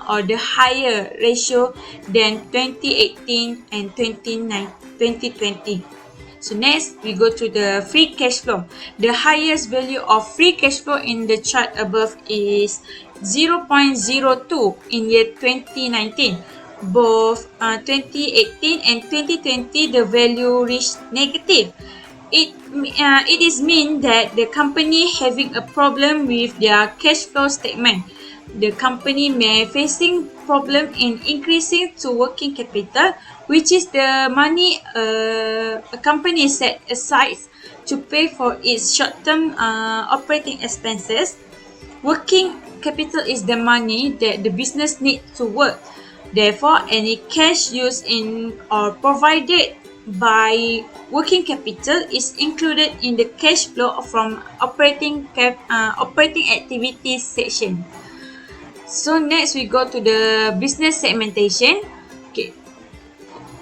or the higher ratio than 2018 and 2020. So next, we go to the free cash flow. The highest value of free cash flow in the chart above is 0.02 in year 2019. Both 2018 and 2020, the value reached negative. It is mean that the company having a problem with their cash flow statement. The company may facing problem in increasing to working capital, which is the money a company set aside to pay for its short-term operating expenses. Working capital is the money that the business needs to work. Therefore, any cash used in or provided by working capital is included in the cash flow from operating activities section. So next we go to the business segmentation. Okay.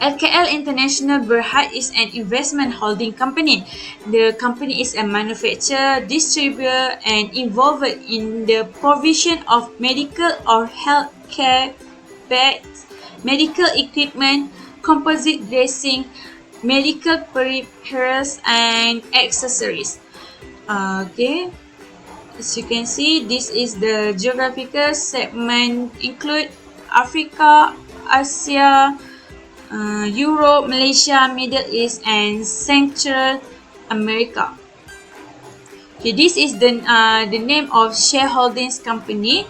LKL International Berhad is an investment holding company. The company is a manufacturer, distributor, and involved in the provision of medical or healthcare beds, medical equipment, composite dressing, medical peripherals, and accessories. Okay. As you can see, this is the geographical segment include Africa, Asia, Europe, Malaysia, Middle East, and Central America. Okay, this is the name of shareholdings company.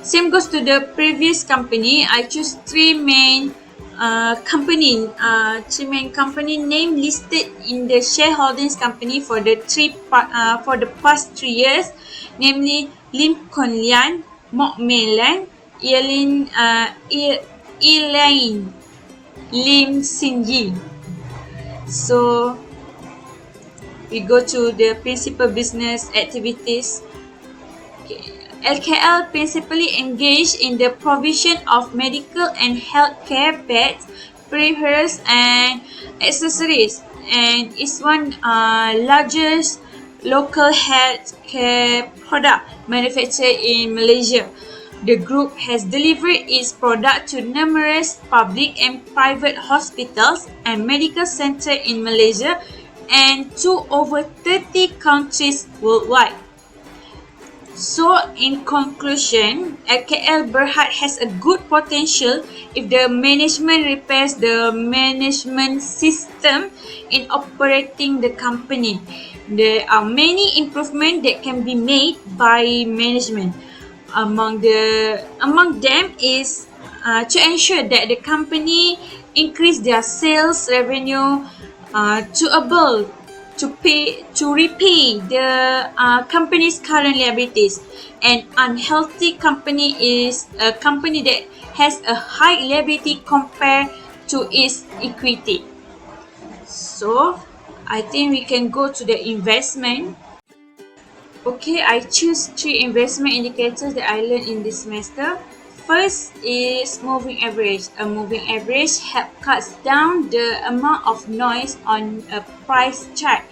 Same goes to the previous company. I choose three main company name listed in the shareholdings company for the past 3 years, namely Lim Kon Lian, Mok Mei Lan, Elaine, Lim Sin Yi. So we go to the principal business activities. Okay. LKL principally engaged in the provision of medical and healthcare beds, peripherals, and accessories, and is one largest local healthcare product manufacturer in Malaysia. The group has delivered its product to numerous public and private hospitals and medical centers in Malaysia and to over 30 countries worldwide. So, in conclusion, LKL Berhad has a good potential if the management repairs the management system in operating the company. There are many improvements that can be made by management. Among them is to ensure that the company increase their sales revenue to repay the company's current liabilities. An unhealthy company is a company that has a high liability compared to its equity. So, I think we can go to the investment. Okay, I choose 3 investment indicators that I learned in this semester. First is moving average. A moving average cuts down the amount of noise on a price chart.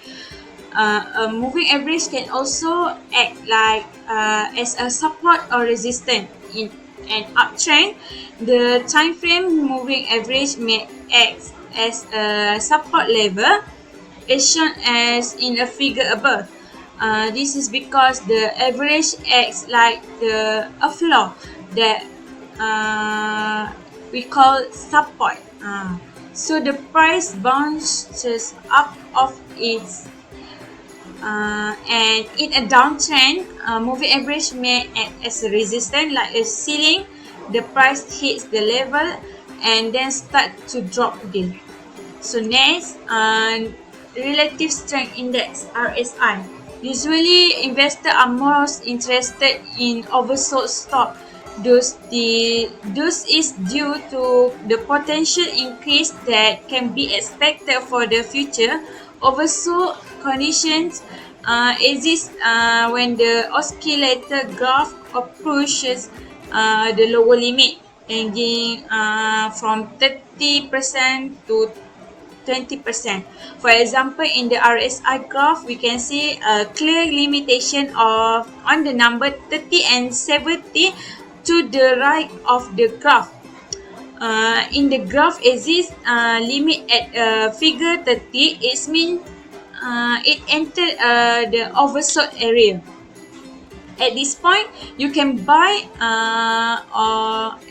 A moving average can also act like as a support or resistance. In an uptrend, the time frame moving average may act as a support level, as shown as in a figure above. This is because the average acts like a floor that we call support. So the price bounces up of its and in a downtrend, moving average may act as a resistance like a ceiling. The price hits the level and then start to drop again. So next, relative strength index (RSI). Usually, investors are most interested in oversold stock. This is due to the potential increase that can be expected for the future. Oversold conditions exist when the oscillator graph approaches the lower limit, ranging from 30% to 20%. For example, in the RSI graph, we can see a clear limitation on the number 30 and 70 to the right of the graph. In the graph exists limit at figure 30. It means it entered the oversold area. At this point, you can buy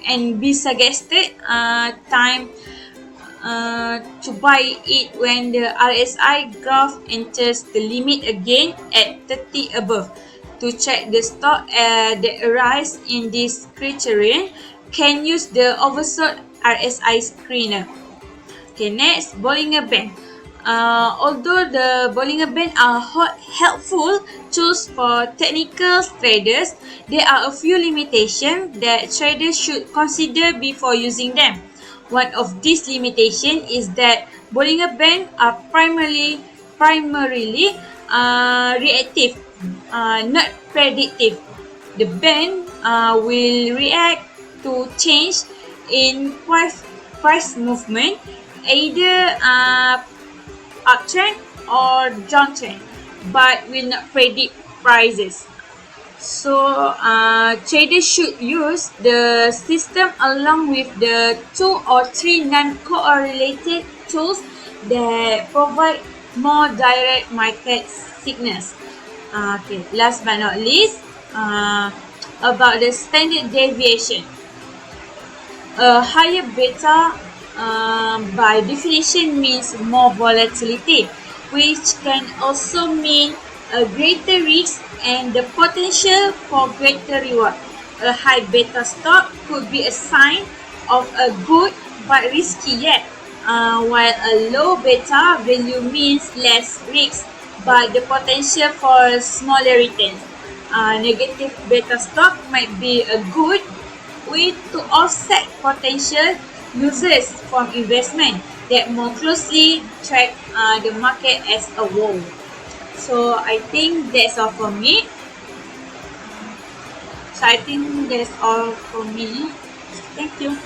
and be suggested time to buy it when the RSI graph enters the limit again at 30 above. To check the stock that arise in this criterion, can use the oversold RSI screener. Okay, next, Bollinger Band. Although the Bollinger Band are helpful tools for technical traders, there are a few limitations that traders should consider before using them. One of these limitations is that Bollinger Band are primarily reactive, not predictive. The band will react to change in price movement, either uptrend or downtrend, but will not predict prices. So traders should use the system along with the 2 or 3 non-correlated tools that provide more direct market signals. Okay, last but not least, about the standard deviation. A higher beta by definition means more volatility, which can also mean a greater risk and the potential for greater reward. A high beta stock could be a sign of a good but risky yet, while a low beta value means less risk but the potential for smaller returns. Negative beta stock might be a good way to offset potential losses from investment that more closely track the market as a whole. So I think that's all for me. Thank you.